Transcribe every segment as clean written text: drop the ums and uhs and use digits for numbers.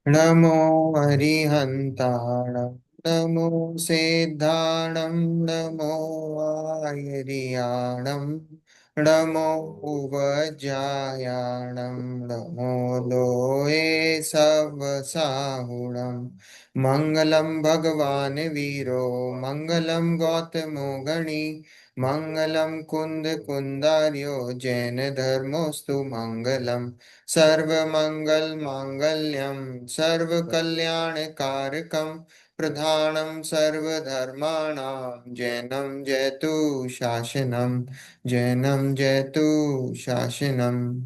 नमो हरिहन्ताणं नमो सिद्धाणं नमो आयर्याणं नमो उवज्रायाणं नमो लोये सवसाहुणं मङ्गलं भगवान् वीरो मङ्गलं गौतमो गणी मङ्गलं कुन्दकुन्दार्यो जैनधर्मोऽस्तु मङ्गलम् सर्वमङ्गलमाङ्गल्यं सर्वकल्याणकारकं प्रधानं सर्वधर्माणां जैनं जयतु शासनम्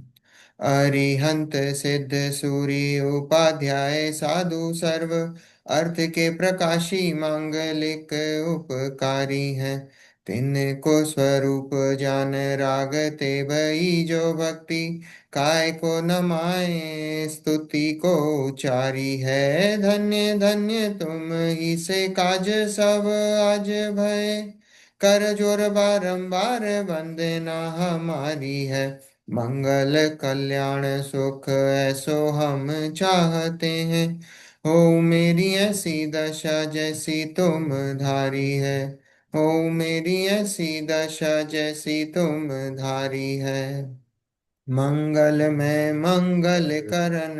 अरिहंत सिद्ध सूर्य उपाध्याय साधु सर्व अर्थ के प्रकाशी मांगलिक उपकारी हैं। तिनको स्वरूप जान रागते भई जो भक्ति काय को न माए स्तुति को उचारी है। धन्य धन्य तुम ही से काज सब आज भय कर जोर बारंबार वंदना हमारी है। मंगल कल्याण सुख ऐसो हम चाहते हैं। हो मेरी ऐसी दशा जैसी तुम धारी है। हो मेरी ऐसी दशा जैसी तुम धारी है। मंगल में मंगल करन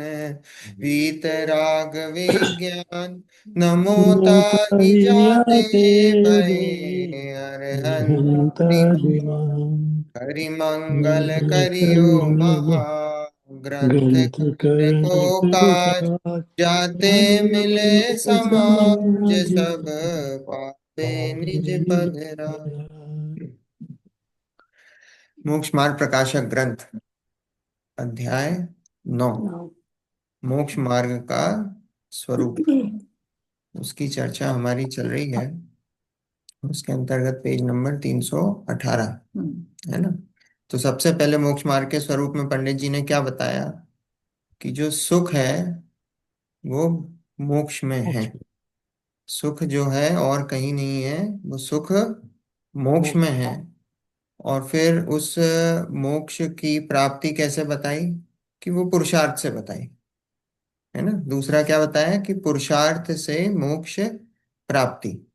वीतराग विज्ञान नमो ताहि जाते मोतायाते भई भये अरहंत अरहंता दिवान हरि मंगल मंगल करियो करियो महाग्रंथ ग्रंथ कर को कर करो काज काज जाते जाने मिले मिले समाज समाज सब सब पापे निज पावे निज पद पराया। मोक्ष मार्ग प्रकाशक ग्रंथ अध्याय 9 मोक्ष मार्ग का स्वरूप उसकी चर्चा हमारी चल रही है। उसके अंतर्गत पेज नंबर 318 है ना। तो सबसे पहले मोक्ष मार्ग के स्वरूप में पंडित जी ने क्या बताया कि जो सुख है वो मोक्ष में है। मोक्ष सुख जो है और कहीं नहीं है, वो सुख मोक्ष में मोक्ष है। और फिर उस मोक्ष की प्राप्ति कैसे बताई कि वो पुरुषार्थ से बताई, है ना। दूसरा क्या बताया कि पुरुषार्थ से मोक्ष प्राप्ति।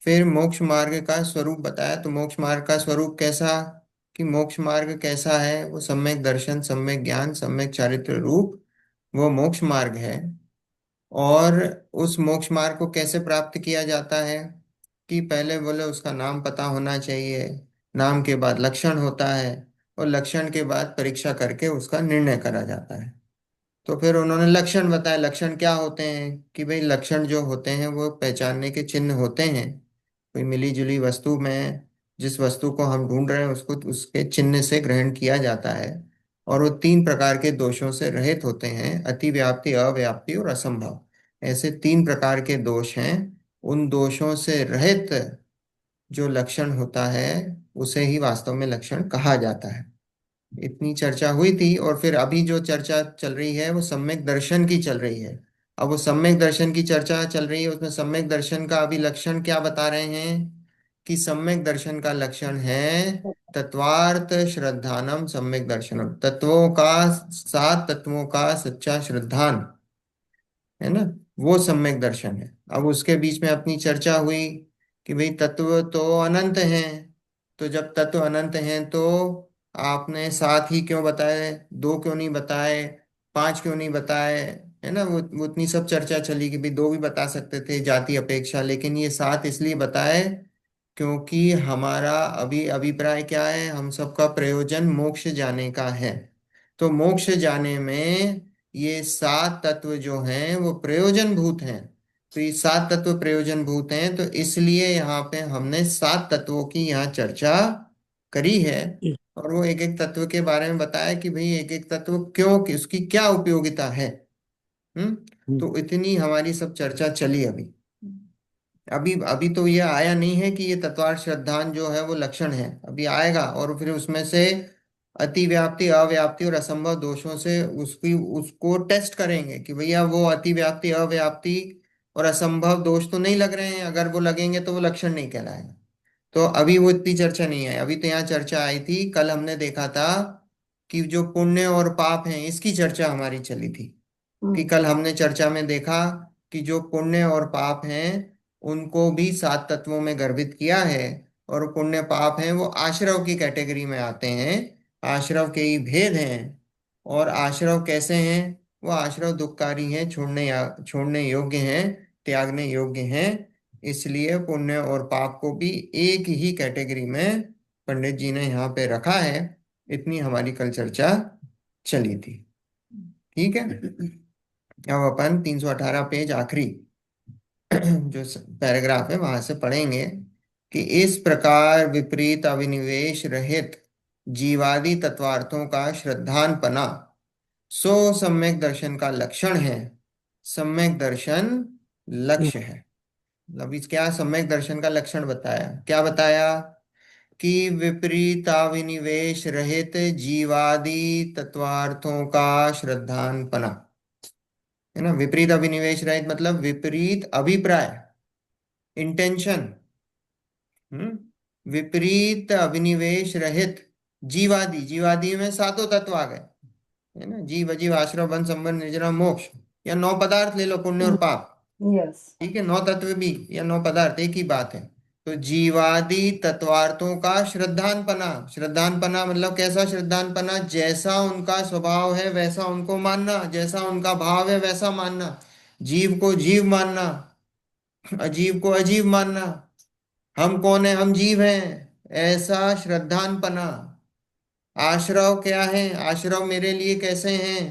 फिर मोक्ष मार्ग का स्वरूप बताया। तो मोक्ष मार्ग का स्वरूप कैसा, कि मोक्ष मार्ग कैसा है, वो सम्यक दर्शन सम्यक ज्ञान सम्यक चारित्र रूप वो मोक्ष मार्ग है। और उस मोक्ष मार्ग को कैसे प्राप्त किया जाता है कि पहले बोले उसका नाम पता होना चाहिए, नाम के बाद लक्षण होता है, और लक्षण के बाद परीक्षा करके उसका निर्णय करा जाता है। तो फिर उन्होंने लक्षण बताए। लक्षण क्या होते हैं कि भाई लक्षण जो होते हैं वो पहचानने के चिन्ह होते हैं। कोई मिली जुली वस्तु में जिस वस्तु को हम ढूंढ रहे हैं उसको उसके चिन्ह से ग्रहण किया जाता है। और वो तीन प्रकार के दोषों से रहित होते हैं, अतिव्याप्ति अव्याप्ति और असंभव। ऐसे तीन प्रकार के दोष हैं। उन दोषों से रहित जो लक्षण होता है उसे ही वास्तव में लक्षण कहा जाता है। इतनी चर्चा हुई थी। और फिर अभी जो चर्चा चल रही है वो सम्यक दर्शन की चल रही है। अब वो सम्यक दर्शन की चर्चा चल रही है, उसमें सम्यक दर्शन का अभी लक्षण क्या बता रहे हैं कि सम्यक दर्शन का लक्षण है तत्वार्थ श्रद्धानम सम्यक दर्शनम। तत्वों का, सात तत्वों का सच्चा श्रद्धान, है ना, वो सम्यक दर्शन है। अब उसके बीच में अपनी चर्चा हुई कि भाई तत्व तो अनंत हैं। तो जब तत्व अनंत हैं तो आपने सात ही क्यों बताए, दो क्यों नहीं बताए, पांच क्यों नहीं बताए, है ना। वो उतनी सब चर्चा चली कि भाई दो भी बता सकते थे जाति अपेक्षा, लेकिन ये सात इसलिए बताए क्योंकि हमारा अभी अभिप्राय क्या है, हम सबका प्रयोजन मोक्ष जाने का है। तो मोक्ष जाने में ये सात तत्व जो हैं वो प्रयोजन भूत हैं। तो ये सात तत्व प्रयोजन भूत हैं, तो इसलिए यहाँ पे हमने सात तत्वों की यहाँ चर्चा करी है। और वो एक एक तत्व के बारे में बताया कि भाई एक एक तत्व क्यों, कि उसकी क्या उपयोगिता है। हम्म। तो इतनी हमारी सब चर्चा चली अभी। अभी अभी तो ये आया नहीं है कि ये तत्वार्थ श्रद्धान जो है वो लक्षण है, अभी आएगा। और फिर उसमें से अति व्याप्ति अव्याप्ति और असंभव दोषों से उसकी उसको टेस्ट करेंगे कि भैया वो अति व्याप्ति अव्याप्ति और असंभव दोष तो नहीं लग रहे हैं। अगर वो लगेंगे तो वो लक्षण नहीं कहलाएगा। तो अभी वो इतनी चर्चा नहीं है। अभी तो यहाँ चर्चा आई थी, कल हमने देखा था कि जो पुण्य और पाप हैं इसकी चर्चा हमारी चली थी। कि हम्म। कल हमने चर्चा में देखा कि जो पुण्य और पाप हैं उनको भी सात तत्वों में गर्भित किया है। और पुण्य पाप हैं वो आश्रव की कैटेगरी में आते हैं। आश्रव के ही भेद हैं। और आश्रव कैसे हैं? वो आश्रव दुखकारी हैं, छोड़ने योग्य हैं, त्यागने योग्य हैं। इसलिए पुण्य और पाप को भी एक ही कैटेगरी में पंडित जी ने यहाँ पे रखा है। इतनी हमारी कल चर्चा चली थी। ठीक है। अब अपन 318 पेज आखिरी जो पैराग्राफ है वहां से पढ़ेंगे कि इस प्रकार विपरीत अभिनिवेश रहित जीवादि तत्वार्थों का श्रद्धानपना सो सम्यक दर्शन का लक्षण है। सम्यक दर्शन लक्ष्य है। अभी क्या सम्यक दर्शन का लक्षण बताया? क्या बताया? कि विपरीताविनिवेश रहित जीवादि तत्वार्थों का श्रद्धानपना, है ना। विपरीत अभिनिवेश रहित मतलब विपरीत अभिप्राय, इंटेंशन। विपरीत अभिनिवेश रहित जीवादि, जीवादि में सातों तत्व आ गए, है ना। जीव अजीव आश्रव बन संबंध निर्जरा मोक्ष, या नौ पदार्थ ले लो, पुण्य और पाप। यस। ठीक है, नौ तत्व भी या नौ पदार्थ एक ही बात है। तो जीवादि तत्वार्थों का श्रद्धानपना, श्रद्धानपना मतलब कैसा श्रद्धानपना? जैसा उनका स्वभाव है वैसा उनको मानना, जैसा उनका भाव है वैसा मानना। जीव को जीव मानना, अजीव को अजीव मानना। हम कौन है? हम जीव हैं, ऐसा श्रद्धानपना। आश्रव क्या है? आश्रव मेरे लिए कैसे हैं?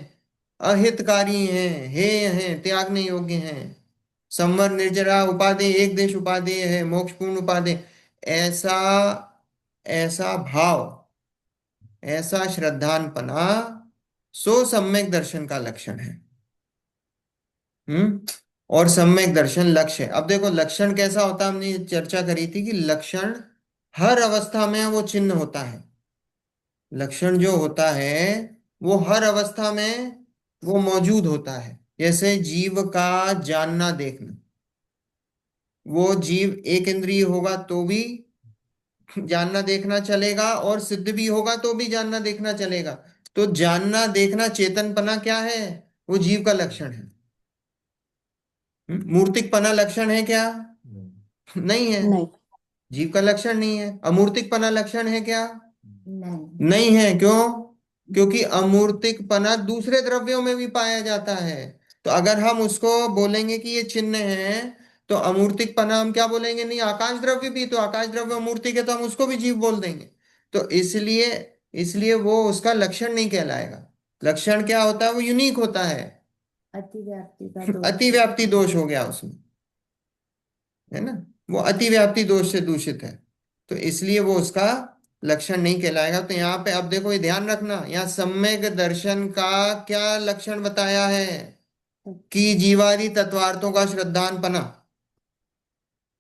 अहितकारी हैं, हेय हैं, त्यागने योग्य हैं। संवर निर्जरा उपादेय, एक देश उपादेय है, मोक्षपूर्ण उपादेय। ऐसा ऐसा भाव, ऐसा श्रद्धानपना सो सम्यक दर्शन का लक्षण है। हम्म। और सम्यक दर्शन लक्ष्य है। अब देखो लक्षण कैसा होता है, हमने ये चर्चा करी थी कि लक्षण हर अवस्था में वो चिन्ह होता है। लक्षण जो होता है वो हर अवस्था में वो मौजूद होता है। जैसे जीव का जानना देखना, वो जीव एक इंद्रिय होगा तो भी जानना देखना चलेगा, और सिद्ध भी होगा तो भी जानना देखना चलेगा। तो जानना देखना चेतनपना क्या है? वो जीव का लक्षण है। मूर्तिकपना लक्षण है क्या? नहीं है। नहीं। जीव का लक्षण नहीं है। अमूर्तिकपना लक्षण है क्या? नहीं। नहीं है। क्यों? क्योंकि अमूर्तिकपना दूसरे द्रव्यों में भी पाया जाता है। तो अगर हम उसको बोलेंगे कि ये चिन्ह है, तो अमूर्तिकपना हम क्या बोलेंगे? नहीं, आकाश द्रव्य भी, तो आकाश द्रव्य अमूर्तिक है तो हम उसको भी जीव बोल देंगे। तो इसलिए इसलिए वो उसका लक्षण नहीं कहलाएगा। लक्षण क्या होता है? वो यूनिक होता है। अतिव्याप्ति का दोष। अतिव्याप्ति दोष हो गया उसमें, है ना। वो अतिव्याप्ति दोष से दूषित है। तो इसलिए वो उसका लक्षण नहीं कहलाएगा। तो यहाँ पे अब देखो, ये ध्यान रखना, यहाँ सम्यक दर्शन का क्या लक्षण बताया है? कि जीवादि तत्वार्थों का श्रद्धानपना।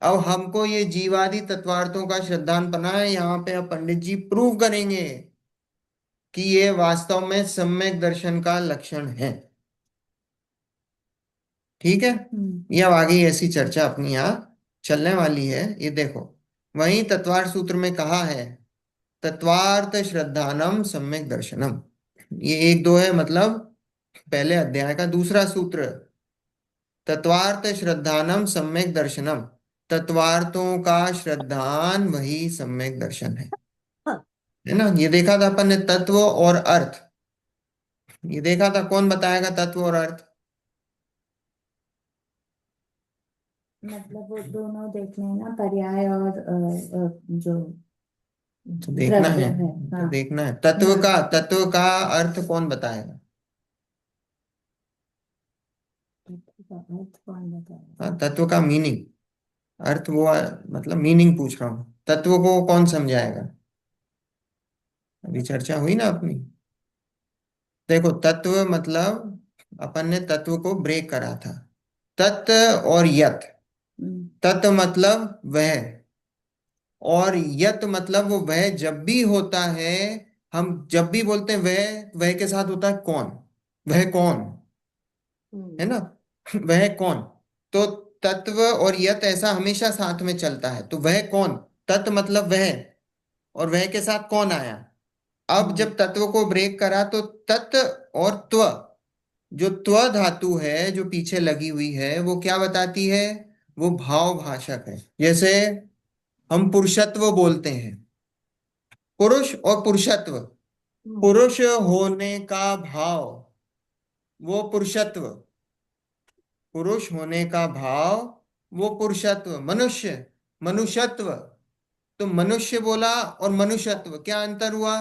अब हमको ये जीवादि तत्वार्थों का श्रद्धानपना है, यहाँ पे अब पंडित जी प्रूव करेंगे कि ये वास्तव में सम्यक दर्शन का लक्षण है। ठीक है। हम्म। ये अब आगे ऐसी चर्चा अपनी यहाँ चलने वाली है। ये देखो, वही तत्वार्थ सूत्र में कहा है, तत्वार्थ श्रद्धानम सम्यक दर्शनम। ये एक दो है, मतलब पहले अध्याय का दूसरा सूत्र। तत्वार्थ श्रद्धानम सम्यक दर्शनम, तत्वार्थों का श्रद्धान वही सम्यक दर्शन हाँ। है ना। ये देखा था अपन ने, तत्व और अर्थ। ये देखा था, कौन बताएगा तत्व और अर्थ? मतलब वो दोनों देखने हैं ना, पर्याय और जो तो देखना द्रव्य है। है। तो हाँ। देखना है, तत्व का अर्थ कौन बताएगा? तत्व का अर्थ कौन बताएगा? हाँ, तत्व का मीनिंग, अर्थ वो मतलब मीनिंग पूछ रहा हूँ। तत्व को कौन समझाएगा? अभी चर्चा हुई ना अपनी। देखो, तत्व मतलब अपन ने तत्व को ब्रेक करा था। तत् और यत। हम्म। तत् मतलब वह, और यत मतलब वो वह जब भी होता है। हम जब भी बोलते हैं वह के साथ होता है कौन? वह कौन, है हम्म। ना। वह कौन। तो तत्व और यत ऐसा हमेशा साथ में चलता है। तो वह कौन, तत् मतलब वह, और वह के साथ कौन आया? अब जब तत्व को ब्रेक करा तो तत् और त्व, जो त्व धातु है जो पीछे लगी हुई है वो क्या बताती है? वो भाव भाषक है। जैसे हम पुरुषत्व बोलते हैं, पुरुष और पुरुषत्व, हम्म। पुरुष होने का भाव वो पुरुषत्व, पुरुष होने का भाव वो पुरुषत्व। मनुष्य, मनुष्यत्व, तो मनुष्य बोला और मनुष्यत्व क्या अंतर हुआ?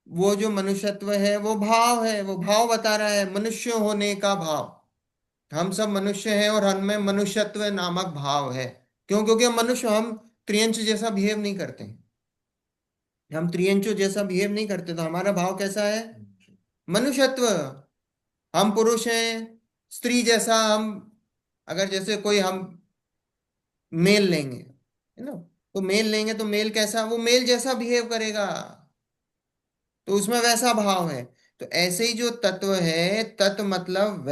वो जो मनुष्यत्व है वो भाव है, वो भाव बता रहा है मनुष्य होने का भाव। हम सब मनुष्य हैं और हमें मनुष्यत्व नामक भाव है। क्यों? क्योंकि हम मनुष्य, हम त्रियंच जैसा बिहेव नहीं करते, हम त्रियंचो जैसा बिहेव नहीं करते, तो हमारा भाव कैसा है? मनुष्यत्व। हम पुरुष हैं, स्त्री जैसा हम, अगर जैसे कोई हम मेल लेंगे, है ना, तो मेल लेंगे तो मेल कैसा, वो मेल जैसा बिहेव करेगा, तो उसमें वैसा भाव है। तो ऐसे ही जो तत्व है, तत्व मतलब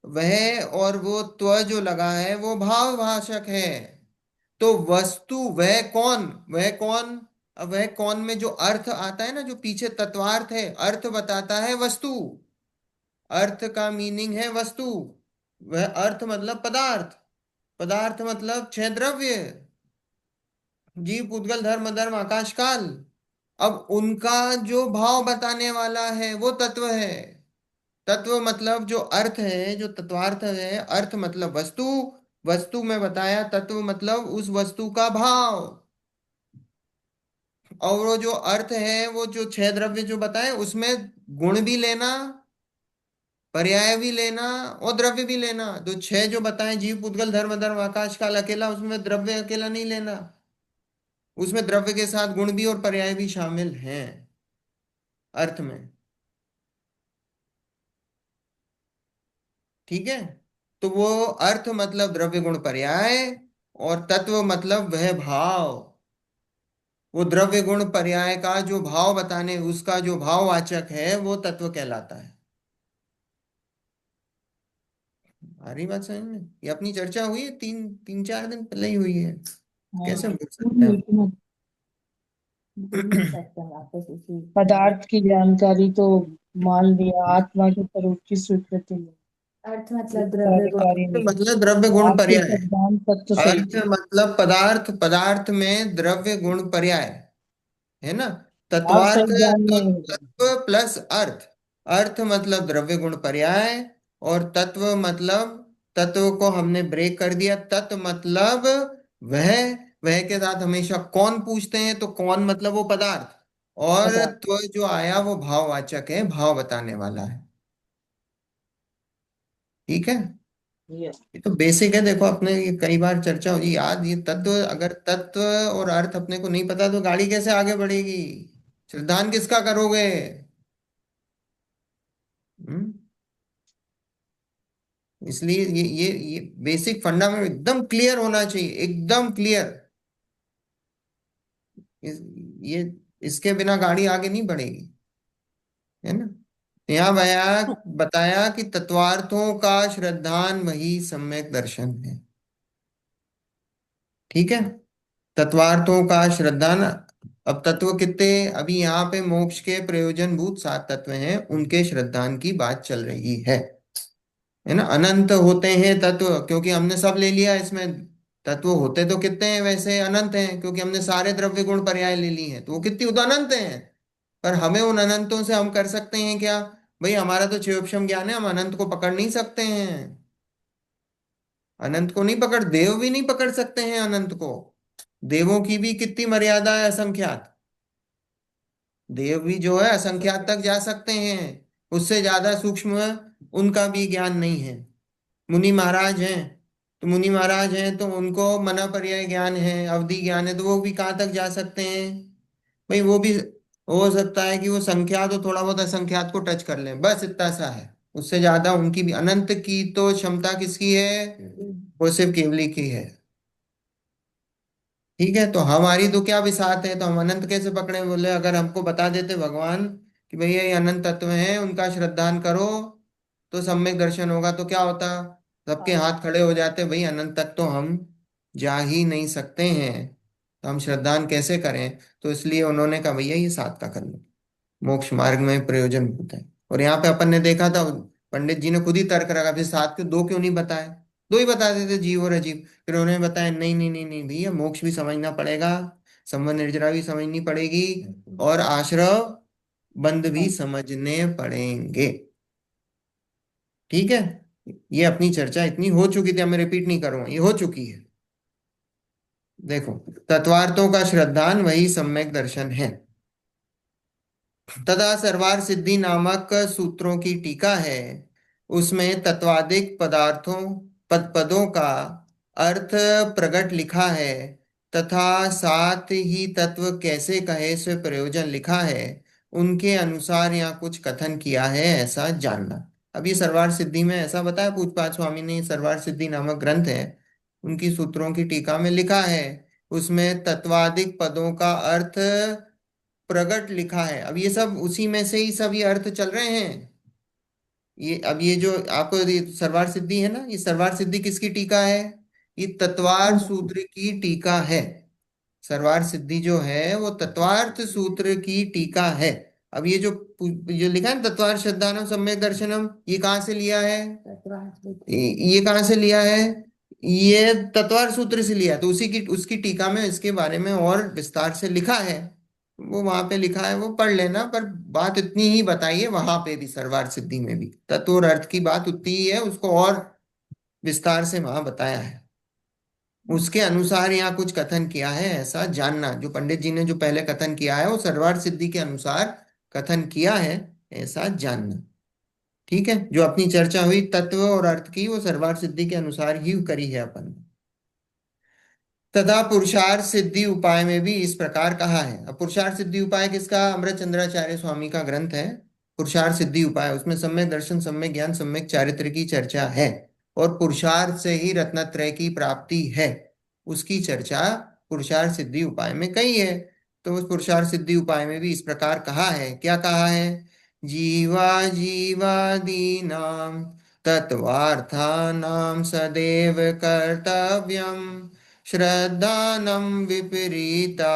वह और वो त्व जो लगा है वो भाव भाषक है। तो वस्तु वह कौन, वह कौन, अब वह कौन में जो अर्थ आता है ना, जो पीछे तत्वार्थ है, अर्थ बताता है वस्तु, अर्थ का मीनिंग है वस्तु। वह अर्थ मतलब पदार्थ, पदार्थ मतलब छह द्रव्य, जीव पूतगल धर्म धर्म आकाश काल। अब उनका जो भाव बताने वाला है वो तत्व है। तत्व मतलब जो अर्थ है, जो तत्वार्थ है, अर्थ मतलब वस्तु, वस्तु में बताया, तत्व मतलब उस वस्तु का भाव। और वो जो अर्थ है, वो जो छह द्रव्य जो बताए उसमें गुण भी लेना, पर्याय भी लेना और द्रव्य भी लेना। तो छह जो बताए, जीव पूतगल धर्म धर्म आकाश काल अकेला, उसमें द्रव्य अकेला नहीं लेना, उसमें द्रव्य के साथ गुण भी और पर्याय भी शामिल हैं अर्थ में। ठीक है, तो वो अर्थ मतलब द्रव्य गुण पर्याय, और तत्व मतलब वह भाव, वो द्रव्य गुण पर्याय का जो भाव बताने, उसका जो भाववाचक है वो तत्व कहलाता है। आ रही बात समझ में? ये अपनी चर्चा हुई है, तीन तीन चार दिन पहले ही हुई है, हाँ, कैसे भूल सकते हैं पूरी हम? लेकिन अब भूल नहीं सकते हम वापस उसी। पदार्थ की जानकारी तो मान लिया, आत्मा के स्वरूप की स्वीकृति में अर्थ ये मतलब द्रव्य गुण। कार्यकारी तो नहीं। मतलब द्रव्य गुण आपके पर्याय, सिद्धांत तत्व सही अर्थ थे। मतलब पदार्थ, पदार्थ में द्रव्य गुण पर्याय, है ना, आप तत्वार्थ सही ज्ञान तो नहीं होगा। तत्व प्लस अर्थ, अर्थ मतलब द्रव्य गुण पर्याय, और तत्व मतलब, तत्व को हमने ब्रेक कर दिया, तत्व मतलब वह, वह के साथ हमेशा कौन पूछते हैं, तो कौन मतलब वो पदार्थ, और पदार्थ। त्व जो आया वो भाववाचक है, भाव बताने वाला है। ठीक है, ये ये तो बेसिक है, देखो अपने ये कई बार चर्चा होगी याद, ये तत्व, अगर तत्व और अर्थ अपने को नहीं पता तो गाड़ी कैसे आगे बढ़ेगी, श्रद्धान किसका करोगे? हम्म? इसलिए ये बेसिक फंडामेंट एकदम क्लियर होना चाहिए, एकदम क्लियर। इस, ये इसके बिना गाड़ी आगे नहीं बढ़ेगी, है ना। यहाँ बताया कि तत्वार्थों का श्रद्धान वही सम्यक दर्शन है। ठीक है, तत्वार्थों का श्रद्धान। अब तत्व कितने, अभी यहाँ पे मोक्ष के प्रयोजन भूत सात तत्व हैं, उनके श्रद्धान की बात चल रही है ना। अनंत होते हैं तत्व, क्योंकि हमने सब ले लिया इसमें। तत्व होते तो कितने हैं वैसे, अनंत हैं, क्योंकि हमने सारे द्रव्य गुण पर्याय ले ली हैं, तो वो कितनी, वो तो अनंत हैं। पर हमें उन अनंतों से हम कर सकते हैं क्या? भाई हमारा तो क्षयोक्षम ज्ञान है, हम अनंत को पकड़ नहीं सकते हैं, अनंत को नहीं पकड़, देव भी नहीं पकड़ सकते हैं अनंत को। देवों की भी कितनी मर्यादा है, असंख्यात। देव भी जो है असंख्यात तक जा सकते हैं, उससे ज्यादा सूक्ष्म उनका भी ज्ञान नहीं है। मुनि महाराज हैं, तो मुनि महाराज हैं तो उनको मना पर्याय ज्ञान है, अवधि ज्ञान है, तो वो भी कहाँ तक जा सकते हैं? भाई वो भी हो सकता है कि वो संख्यात और थोड़ा बहुत असंख्यात को टच कर लें, बस इतना सा है। उससे ज्यादा उनकी भी, अनंत की तो क्षमता किसकी है? वो सिर्फ केवली की है। ठीक है, तो हमारी तो क्या बिसात है, तो हम अनंत कैसे पकड़े? बोले अगर हमको बता देते भगवान कि भैया ये अनंत तत्व है, उनका श्रद्धान करो तो सम्यक दर्शन होगा, तो क्या होता? सबके हाँ। हाथ खड़े हो जाते, भाई अनंत तक तो हम जा ही नहीं सकते हैं, तो हम श्रद्धान कैसे करें? तो इसलिए उन्होंने कहा भैया ये सात का कर लो। मोक्ष मार्ग में प्रयोजन होता है। और यहाँ पे अपन ने देखा था, पंडित जी ने खुद ही तर्क रखा, फिर सात के दो क्यों नहीं बताए? दो ही बता देते, जीव और अजीव। फिर उन्होंने बताया नहीं नहीं नहीं नहीं भैया, मोक्ष भी समझना पड़ेगा, संबंध निर्जरा भी समझनी पड़ेगी, और आश्रव बंध भी समझने पड़ेंगे। ठीक है। ये अपनी चर्चा इतनी हो चुकी थी, अब मैं रिपीट नहीं करूंगा, ये हो चुकी है। देखो, तत्वार्थों का श्रद्धान वही सम्यक दर्शन है। तथा सर्वार सिद्धि नामक सूत्रों की टीका है, उसमें तत्वादिक पदार्थों पदों का अर्थ प्रकट लिखा है, तथा साथ ही तत्व कैसे कहे से प्रयोजन लिखा है, उनके अनुसार यहाँ कुछ कथन किया है, ऐसा जानना। अब ये सर्वार सिद्धि में ऐसा बताया पूज्यपाद स्वामी ने, सर्वार सिद्धि नामक ग्रंथ है, उनकी सूत्रों की टीका में लिखा है, उसमें तत्वादिक पदों का अर्थ प्रगट लिखा है। अब ये सब उसी में से ही सब ये अर्थ चल रहे हैं। ये अब ये जो आपको ये सर्वार सिद्धि है ना, ये सर्वार सिद्धि किसकी टीका है? ये तत्वार सूत्र की टीका है। सर्वार सिद्धि जो है वो तत्वार्थ सूत्र की टीका है। अब ये जो लिखा है ना, तत्वार श्रद्धानम सम्यक दर्शनम, ये कहाँ से लिया है? ये कहाँ से लिया है? ये तत्वार सूत्र से लिया है। तो उसी की उसकी टीका में इसके बारे में और विस्तार से लिखा है। वो वहां पे लिखा है, वो पढ़ लेना। पर बात इतनी ही बताइए, वहां पे भी सर्वार सिद्धि में भी तत्व और अर्थ की बात उतनी ही है, उसको और विस्तार से वहां बताया है। उसके अनुसार यहाँ कुछ कथन किया है, ऐसा जानना। जो पंडित जी ने जो पहले कथन किया है वो सर्वार सिद्धि के अनुसार कथन किया है, ऐसा जानना। ठीक है। जो अपनी चर्चा हुई तत्व और अर्थ की, वो सर्वार सिद्धि के अनुसार ही करी है अपन ने। तथा पुरुषार्थ सिद्धि उपाय में भी इस प्रकार कहा है। अब पुरुषार्थ सिद्धि उपाय किसका? अमृत चंद्राचार्य स्वामी का ग्रंथ है पुरुषार्थ सिद्धि उपाय। उसमें सम्यक दर्शन, सम्यक ज्ञान, सम्यक चारित्र की चर्चा है, और पुरुषार्थ से ही रत्नत्रय की प्राप्ति है, उसकी चर्चा पुरुषार्थ सिद्धि उपाय में कही है। तो उस पुरुषार्थ सिद्धि उपाय में भी इस प्रकार कहा है। क्या कहा है? जीवा जीवादीनाम तत्वार्थानां सदैव कर्तव्यम, श्रद्धानं विपरीता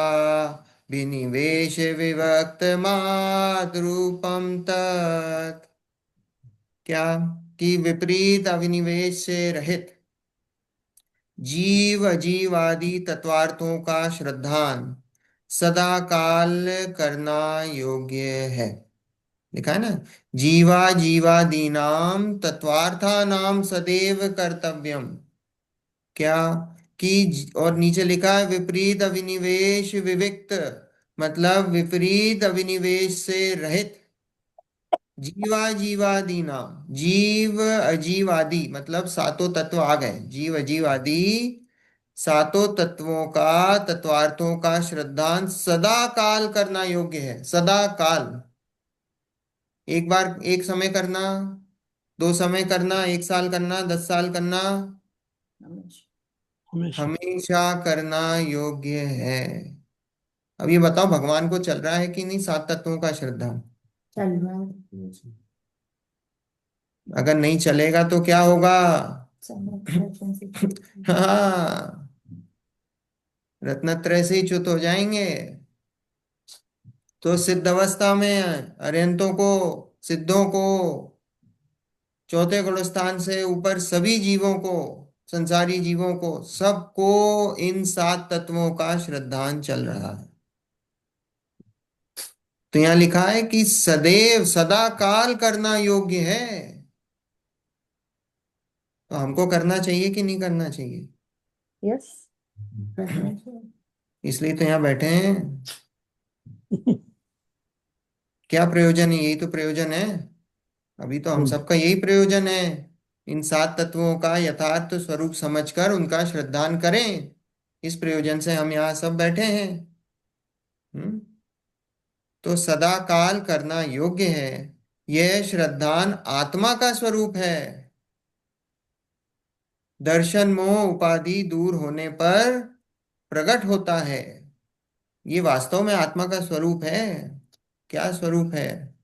विनिवेश विभक्त माद्रूपम तत्। क्या? कि विपरीत अविनिवेश से रहित जीव जीवादि तत्वार्थों का श्रद्धान सदा काल करना योग्य है। लिखा है ना, जीवा जीवादीनाम तत्वार्थानाम सदैव कर्तव्यम। क्या? कि और नीचे लिखा है विपरीत अविनिवेश विविक्त, मतलब विपरीत अविनिवेश से रहित। जीवा जीवादि नाम, जीव अजीव आदि, मतलब सातों तत्व आ गए, जीव अजीव आदि सातों तत्वों का, तत्वार्थों का श्रद्धांत सदा काल करना योग्य है। सदा काल, एक बार एक समय करना, दो समय करना, एक साल करना, 10 साल करना, हमेशा। हमेशा करना योग्य है। अब ये बताओ, भगवान को चल रहा है कि नहीं सात तत्वों का श्रद्धा? चल रहा है। अगर नहीं चलेगा तो क्या होगा? दर्शन से हाँ, रत्नत्रय से ही च्युत हो जाएंगे। तो सिद्ध अवस्था में अरिहंतों को, सिद्धों को, चौथे गुण स्थान से ऊपर सभी जीवों को, संसारी जीवों को, सबको इन सात तत्वों का श्रद्धान चल रहा है। तो यहां लिखा है कि सदैव सदा काल करना योग्य है। तो हमको करना चाहिए कि नहीं करना चाहिए? यस। इसलिए तो यहाँ बैठे हैं। क्या प्रयोजन है? यही तो प्रयोजन है। अभी तो हम सबका यही प्रयोजन है, इन सात तत्वों का यथार्थ स्वरूप समझकर उनका श्रद्धान करें। इस प्रयोजन से हम यहाँ सब बैठे हैं। हम्म। तो सदा काल करना योग्य है, यह श्रद्धान आत्मा का स्वरूप है। दर्शन मोह उपाधि दूर होने पर प्रकट होता है। ये वास्तव में आत्मा का स्वरूप है। क्या स्वरूप है?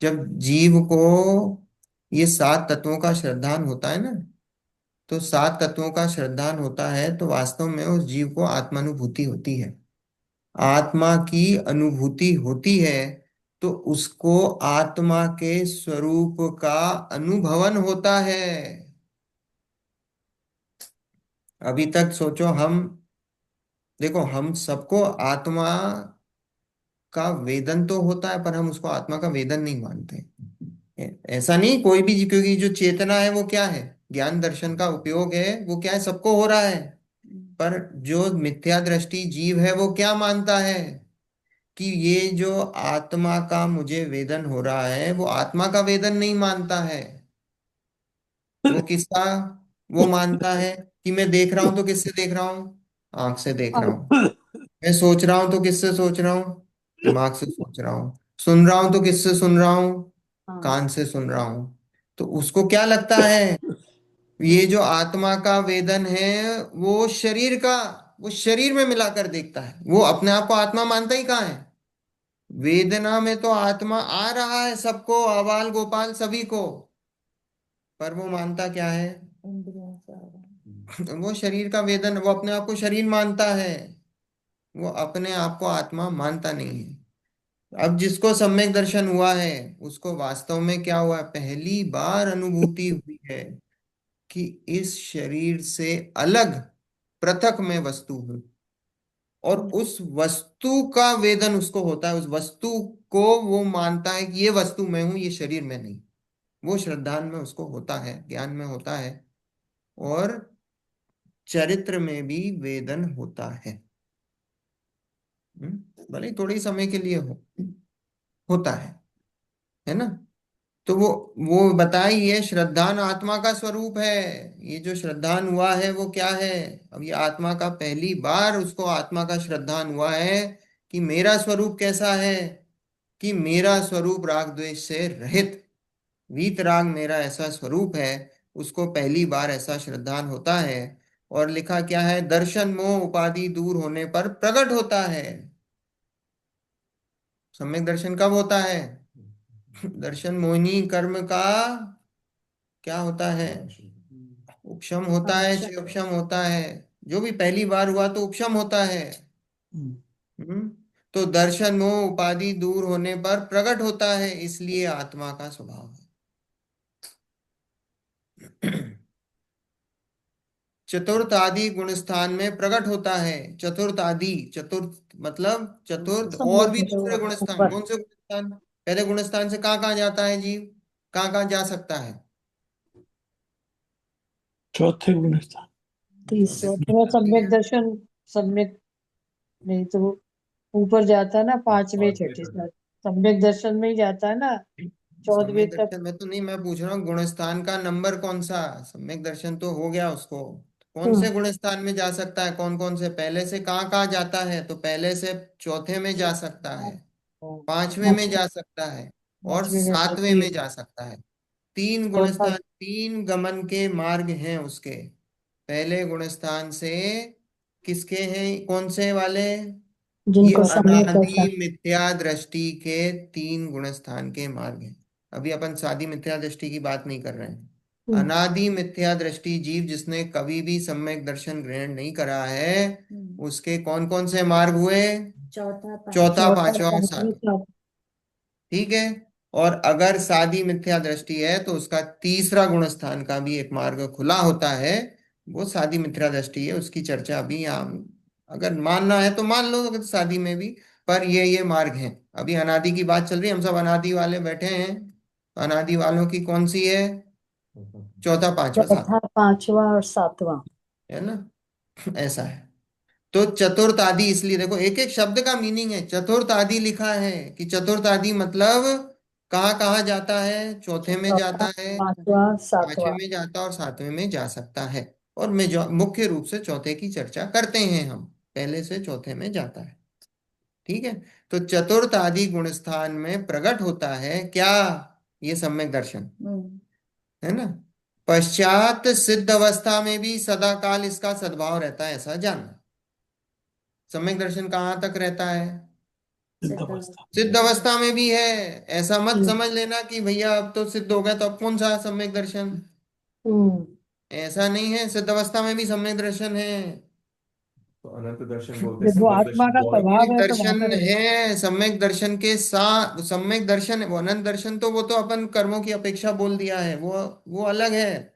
जब जीव को ये सात तत्वों का श्रद्धान होता है ना, तो सात तत्वों का श्रद्धान होता है तो वास्तव में उस जीव को आत्मानुभूति होती है, आत्मा की अनुभूति होती है। तो उसको आत्मा के स्वरूप का अनुभवन होता है। अभी तक सोचो, हम देखो, हम सबको आत्मा का वेदन तो होता है, पर हम उसको आत्मा का वेदन नहीं मानते। ऐसा नहीं कोई भी, क्योंकि जो चेतना है वो क्या है, ज्ञान दर्शन का उपयोग है, वो क्या है, सबको हो रहा है। पर जो मिथ्या दृष्टि जीव है वो क्या मानता है कि ये जो आत्मा का मुझे वेदन हो रहा है वो आत्मा का वेदन नहीं मानता है। वो किसका, वो मानता है कि मैं देख रहा हूं तो किससे देख रहा हूं, आंख से देख रहा हूँ। मैं सोच रहा हूं तो किससे सोच रहा हूँ, दिमाग से सोच रहा हूँ। सुन रहा हूं तो किससे सुन रहा हूँ, हाँ। कान से सुन रहा हूँ। तो उसको क्या लगता है, ये जो आत्मा का वेदन है वो शरीर का, वो शरीर में मिलाकर देखता है, वो अपने आप को आत्मा मानता ही कहाँ है। वेदना में तो आत्मा आ रहा है सबको, आबाल गोपाल सभी को, पर वो मानता क्या है, इंद्रियों से हो रहा है। वो शरीर का वेदन, वो अपने आप को शरीर मानता है, वो अपने आप को आत्मा मानता नहीं है। अब जिसको सम्यक दर्शन हुआ है उसको वास्तव में क्या हुआ है, पहली बार अनुभूति हुई है कि इस शरीर से अलग, पृथक में वस्तु हूं। और हम्म, उस वस्तु का वेदन उसको होता है, उस वस्तु को वो मानता है कि ये वस्तु मैं हूं, ये शरीर में नहीं। वो श्रद्धान में उसको होता है, ज्ञान में होता है, और चरित्र में भी वेदन होता है। भले ही थोड़े ही समय के लिए होता है ना। तो वो बताई, ये श्रद्धान आत्मा का स्वरूप है। ये जो श्रद्धान हुआ है वो क्या है, अब ये आत्मा का पहली बार उसको आत्मा का श्रद्धान हुआ है कि मेरा स्वरूप कैसा है, कि मेरा स्वरूप राग द्वेष से रहित, वीतराग मेरा ऐसा स्वरूप है। उसको पहली बार ऐसा श्रद्धान होता है। और लिखा क्या है, दर्शन मोह उपाधि दूर होने पर प्रकट होता है। सम्यक दर्शन कब होता है, दर्शन मोहिनी कर्म का क्या होता है, उपशम होता है, अच्छा। क्षय उपशम होता है। जो भी पहली बार हुआ तो उपशम होता है। हम्म तो दर्शन मोह उपाधि दूर होने पर प्रकट होता है, इसलिए आत्मा का स्वभाव है। चतुर्थ आदि गुण स्थान में प्रकट होता है। चतुर्थ आदि, चतुर्थ मतलब चतुर्थ, और सम्यक भी जो दूसरे गुण स्थान, ऊपर। कौन से गुण स्थान, पहले गुण स्थान से कहाँ कहाँ जाता है जीव, कहाँ कहाँ जा सकता है, चौथे गुण स्थान। तीसरा चौथे थोड़ा गुण सम्यक स्थान। दर्शन, सम्यक नहीं तो ऊपर जाता है ना, पांचवे छठे सात सम्यक दर्शन में ही जाता है ना, सम्यक 14वें तक। दर्शन में तो नहीं, मैं पूछ रहा हूँ गुण स्थान का नंबर कौन सा, सम्यक दर्शन तो हो गया उसको, कौन से हम्म। गुण स्थान में जा सकता है, कौन कौन से, पहले से कहाँ कहाँ जाता है, तो पहले से चौथे में जा सकता है, पांचवे में पांचवे जा सकता है, और पांचवे में सातवें आती है। में जा सकता है। तीन गुण चौथा स्थान, तीन गमन के मार्ग हैं उसके। पहले गुण स्थान से किसके हैं, कौन से वाले, ये जिनको सम्यक अनादि दर्शन। मिथ्या दृष्टि के तीन गुण स्थान के मार्ग हैं। अभी अपन सादी मिथ्या दृष्टि की बात नहीं कर रहे हैं। हम्म। अनादि मिथ्या दृष्टि जीव जिसने कभी भी सम्यक दर्शन ग्रहण नहीं करा है, उसके कौन कौन से मार्ग हुए, चौथा चौथा पांचवा। चौथा पांचवा और पांचवी सातवां। सात। ठीक है। और अगर सादी मिथ्या दृष्टि है तो उसका तीसरा गुण स्थान का भी एक मार्ग खुला होता है। वो सादी मिथ्या दृष्टि है, उसकी चर्चा अभी हम, अगर मानना है तो मान लो, अगर सादी में भी। पर ये मार्ग हैं, अभी अनादि की बात चल रही है, हम सब अनादि वाले बैठे हैं। तो अनादि वालों की कौन सी है, चौथा पांचवा चौथा सातवां, पांचवा और सातवां। है ना। ऐसा है। तो चतुर्थ आदि, इसलिए देखो एक एक शब्द का मीनिंग है, चतुर्थ आदि लिखा है कि चतुर्थ आदि मतलब कहाँ कहाँ जाता है, चौथे में चौथा जाता है, पांचवा पांचवें सातवां। में जाता है, और सातवें में जा सकता है। और मैं जो मुख्य रूप से चौथे की चर्चा करते हैं हम, पहले से चौथे में जाता है। ठीक है। तो चतुर्थ आदि गुण स्थान में प्रकट होता है क्या, ये सम्यक दर्शन, है ना। पश्चात सिद्ध अवस्था में भी सदा काल इसका सद्भाव रहता है, ऐसा जानना। सम्यक दर्शन कहाँ तक रहता है, सिद्ध अवस्था। सिद्ध अवस्था में भी है। ऐसा मत हम्म। समझ लेना कि भैया अब तो सिद्ध हो गया तो अब कौन सा सम्यक दर्शन, हम्म। ऐसा नहीं है, सिद्ध अवस्था में भी सम्यक दर्शन है। तो अनंत दर्शन बोलते जब वो सम्यक आत्मा दर्शन का गौण स्वभाव सम्यक है तो वहां दर्शन पर है, सम्यक दर्शन के साथ सम्यक दर्शन है, वो अनंत दर्शन तो वो तो अपन कर्मों की अपेक्षा बोल दिया है, वो अलग है,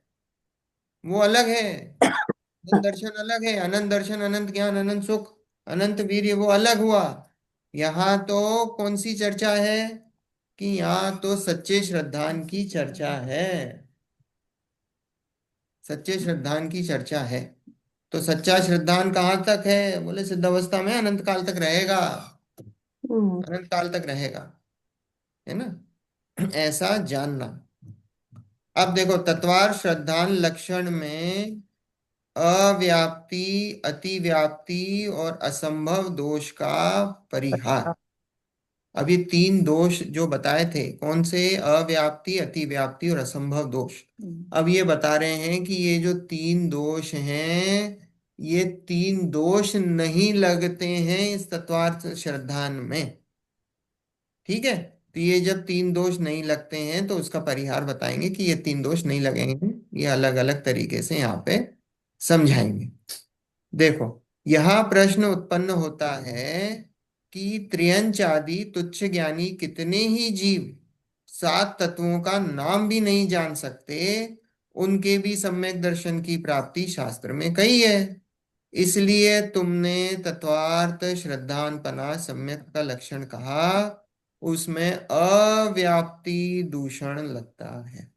वो अलग है। अनंत दर्शन अलग है, अनंत दर्शन, अनंत ज्ञान, अनंत सुख, अनंत वीर्य, वो अलग हुआ। यहाँ तो कौन सी चर्चा है, कि यहाँ तो सच्चे श्रद्धान की चर्चा है, सच्चे श्रद्धान की चर्चा है। तो सच्चा श्रद्धान कहाँ तक है, बोले सिद्ध अवस्था में अनंत काल तक रहेगा, हम्म। अनंत काल तक रहेगा, है ना, ऐसा जानना। अब देखो तत्वार श्रद्धान लक्षण में अव्याप्ति, अतिव्याप्ति और असंभव दोष का परिहार। अब ये तीन दोष जो बताए थे, कौन से, अव्याप्ति, अतिव्याप्ति और असंभव दोष। अब ये बता रहे हैं कि ये जो तीन दोष हैं, ये तीन दोष नहीं लगते हैं इस तत्वार्थ श्रद्धान में। ठीक है, तो ये जब तीन दोष नहीं लगते हैं तो उसका परिहार बताएंगे कि ये तीन दोष नहीं लगेंगे, ये अलग अलग तरीके से यहाँ पे समझाएंगे। देखो, यह प्रश्न उत्पन्न होता है कि त्रियंच आदि तुच्छ ज्ञानी कितने ही जीव सात तत्वों का नाम भी नहीं जान सकते, उनके भी सम्यक दर्शन की प्राप्ति शास्त्र में कही है। इसलिए तुमने तत्वार्थ श्रद्धानपना सम्यक का लक्षण कहा, उसमें अव्याप्ति दूषण लगता है।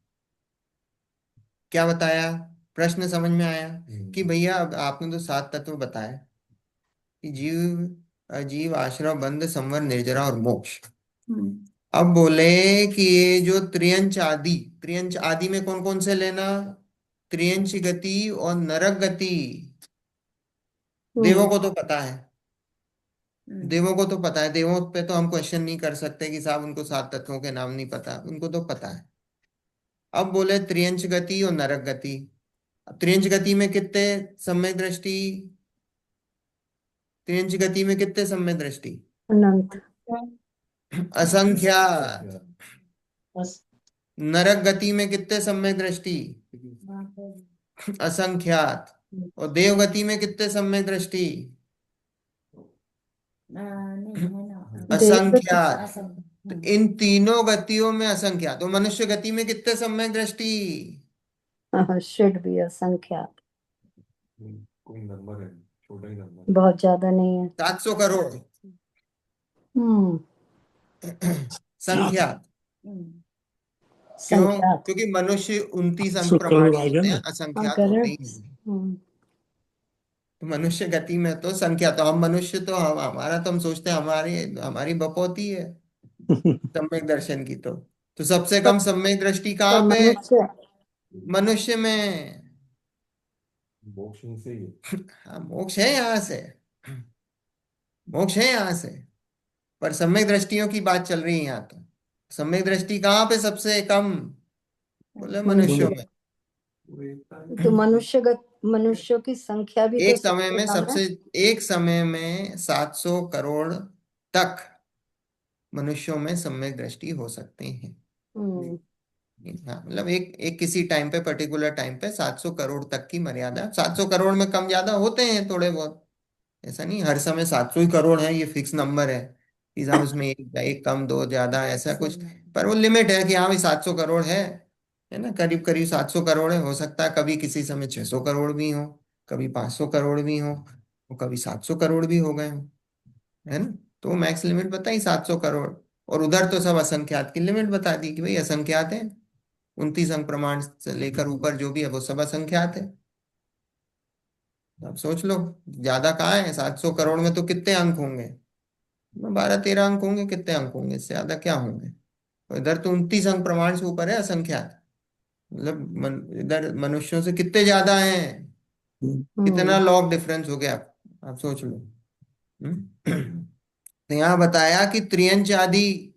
क्या बताया, प्रश्न समझ में आया कि भैया अब आपने तो सात तत्व बताए कि जीव, अजीव, आश्रव, बंध, संवर, निर्जरा और मोक्ष। अब बोले कि ये जो त्रियंच आदि, त्रियंच आदि में कौन कौन से लेना, त्रियंच गति और नरक गति। देवों को तो पता है, देवों को तो पता है, देवों पे तो हम क्वेश्चन नहीं कर सकते कि साहब उनको सात तत्वों के नाम नहीं पता, उनको तो पता है। अब बोले त्रियंच गति और नरक गति। अब त्रियंच गति में कितने सम्यक दृष्टि, त्रियंच गति में कितने सम्यक दृष्टि, अनंत। असंख्यात। बस नरक गति में कितने सम्यक दृष्टि, असंख्यात। और देव गति में कितने सम्यक दृष्टि, नहीं है ना, देवगति। असंख्यात। तो इन तीनों गतियों में असंख्यात। तो मनुष्य गति में कितने सम्यक दृष्टि, शुड भी असंख्यात। कोई नंबर है, छोटा ही नंबर। बहुत ज्यादा नहीं है। 700 करोड़ हम्म। संख्यात। क्यों, संख्यात। क्योंकि मनुष्य 29 अंक 100 करोड़ प्रमाण आ गया होते हैं, ना। असंख्यात होते ही करेक्ट। नहीं। तो मनुष्य गति में तो संख्या, तो हम मनुष्य तो हमारा तो हम सोचते हैं हमारी हमारी बपौती है सम्यक दर्शन की। तो सबसे पर, कम सम्यक दृष्टि पर कहाँ पे, मनुष्य मनुष्य में। मोक्ष ही से ही है। हाँ, मोक्ष है यहाँ से, मोक्ष है यहाँ से, पर सम्यक दृष्टियों की बात चल रही है यहाँ। तो सम्यक दृष्टि कहाँ पे सबसे कम, बोले मनुष्यों मनुष्य। में। वो एकता है। तो मनुष्यों की संख्या भी तो एक समय सबसे में कम है। सबसे, एक समय में 700 करोड़ तक मनुष्यों में सम्यक दृष्टि हो सकते हैं। हम्म। हाँ, मतलब एक एक किसी टाइम पे, पर्टिकुलर टाइम पे 700 करोड़ तक की मर्यादा। 700 करोड़ में कम ज्यादा होते हैं थोड़े बहुत, ऐसा नहीं हर समय 700 ही करोड़ है ये फिक्स नंबर है कि साहब उसमें एक कम दो ज्यादा ऐसा कुछ। पर वो लिमिट है कि हाँ भाई 700 करोड़ है ना, करीब करीब 700 करोड़ है। हो सकता है कभी किसी समय 600 करोड़ भी हो, कभी 500 करोड़ भी हो, और कभी 700 करोड़ भी हो गए हो, है ना। तो मैक्स लिमिट बताई 700 करोड़। और उधर तो सब असंख्यात की लिमिट बता दी कि भाई असंख्यात है, 29 अंक प्रमाण से लेकर ऊपर जो भी है वो सब असंख्यात है। अब सोच लो, ज्यादा कहाँ है, 700 करोड़ में तो कितने अंक होंगे, 12-13 अंक होंगे, कितने अंक होंगे, इससे ज्यादा क्या होंगे। और इधर तो 29 अंक प्रमाण से ऊपर है असंख्यात, मतलब इधर मनुष्यों से कितने ज्यादा हैं, कितना हम्म। लॉग डिफरेंस हो गया, आप सोच लो। तो यहाँ बताया कि त्रियंच आदि,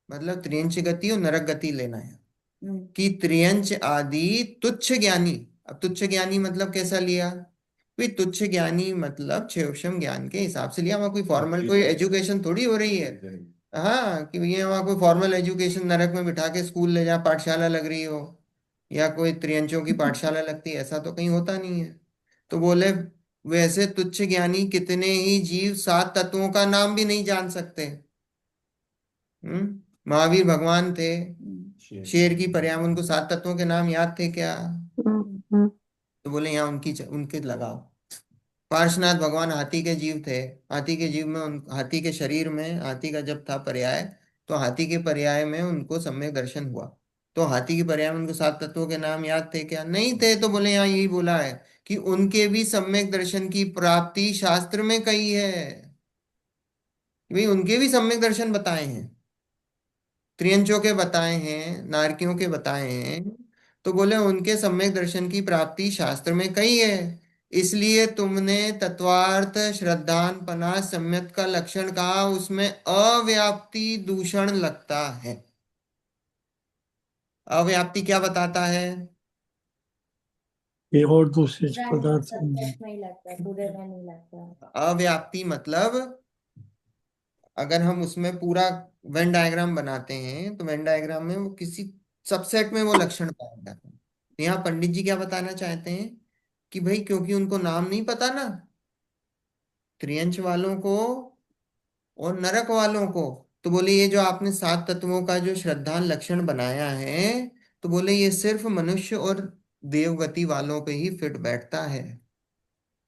मतलब त्रियंच गति और नरक गति लेना है, कि त्रियंच आदि तुच्छ ज्ञानी। अब तुच्छ ज्ञानी मतलब कैसा लिया, भाई तुच्छ ज्ञानी मतलब क्षेषम ज्ञान के हिसाब से लिया, वहां कोई फॉर्मल कोई एजुकेशन थोड़ी हो रही है। हाँ, कि भैया वहां कोई फॉर्मल एजुकेशन नरक में बिठा के स्कूल ले जा पाठशाला लग रही हो, या कोई त्रियंचों की पाठशाला लगती है, ऐसा तो कहीं होता नहीं है। तो बोले वैसे तुच्छ ज्ञानी कितने ही जीव सात तत्वों का नाम भी नहीं जान सकते। महावीर भगवान थे, शेर की पर्याय, उनको सात तत्वों के नाम याद थे क्या? हम्म। तो बोले यहाँ उनके लगाओ। पार्श्वनाथ भगवान हाथी के जीव थे। हाथी के जीव में हाथी के शरीर में हाथी का जब था पर्याय, तो हाथी के पर्याय में उनको सम्यक दर्शन हुआ। तो हाथी के पर्याय में उनको सात तत्वों के नाम याद थे क्या? नहीं थे। तो बोले यहाँ यही बोला है कि उनके भी सम्यक दर्शन की प्राप्ति शास्त्र में कही है। कि भाई उनके भी सम्यक दर्शन बताए हैं, त्रियंचों के बताए हैं, नारकियों के बताए हैं। तो बोले उनके सम्यक दर्शन की प्राप्ति शास्त्र में कही है। इसलिए तुमने तत्वार्थ श्रद्धानपना सम्यक का लक्षण कहा, उसमें अव्याप्ति दूषण लगता है। अव्याप्ति क्या बताता है? ये और दूसरे ब्रह्म पदार्थ सब्जेक्ट में ही लगता है, पूरे में नहीं लगता। अव्याप्ति मतलब अगर हम उसमें पूरा वेन डायग्राम बनाते हैं तो वेन डायग्राम में वो किसी सबसेट में वो लक्षण पाए जाते हैं। तो यहाँ पंडित जी क्या बताना चाहते हैं कि भाई क्योंकि उनको नाम नहीं पता ना, त्रियंच वालों को और नरक वालों को, तो बोले ये जो आपने सात तत्वों का जो श्रद्धान लक्षण बनाया है, तो बोले ये सिर्फ मनुष्य और देवगति वालों पे ही फिट बैठता है।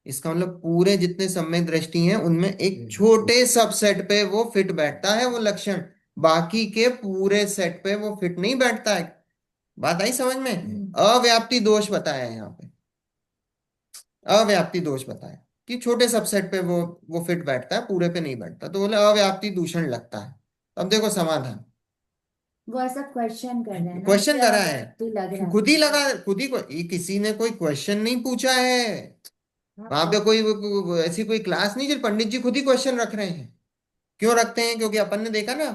इसका मतलब पूरे जितने सम्यक दृष्टि हैं उनमें एक छोटे सबसेट पे वो फिट बैठता है वो लक्षण, बाकी के पूरे सेट पे वो फिट नहीं बैठता है। बात आई समझ में? अव्याप्ति दोष बताया है यहाँ पे। अव्याप्ति दोष बताया कि छोटे सबसेट पे वो फिट बैठता है, पूरे पे नहीं बैठता, तो बोले अव्याप्ति दूषण लगता है। अब देखो समाधान। वो ऐसा क्वेश्चन कर रहे हैं ना क्वेश्चन कि करा अव्यक्ति लग है, रहा खुद ही है। लगा, खुद ही ये किसी ने कोई क्वेश्चन नहीं पूछा है। हाँ वहां पे कोई ऐसी कोई क्लास नहीं, जो पंडित जी खुद ही क्वेश्चन रख रहे हैं। क्यों रखते हैं? क्योंकि अपन ने देखा ना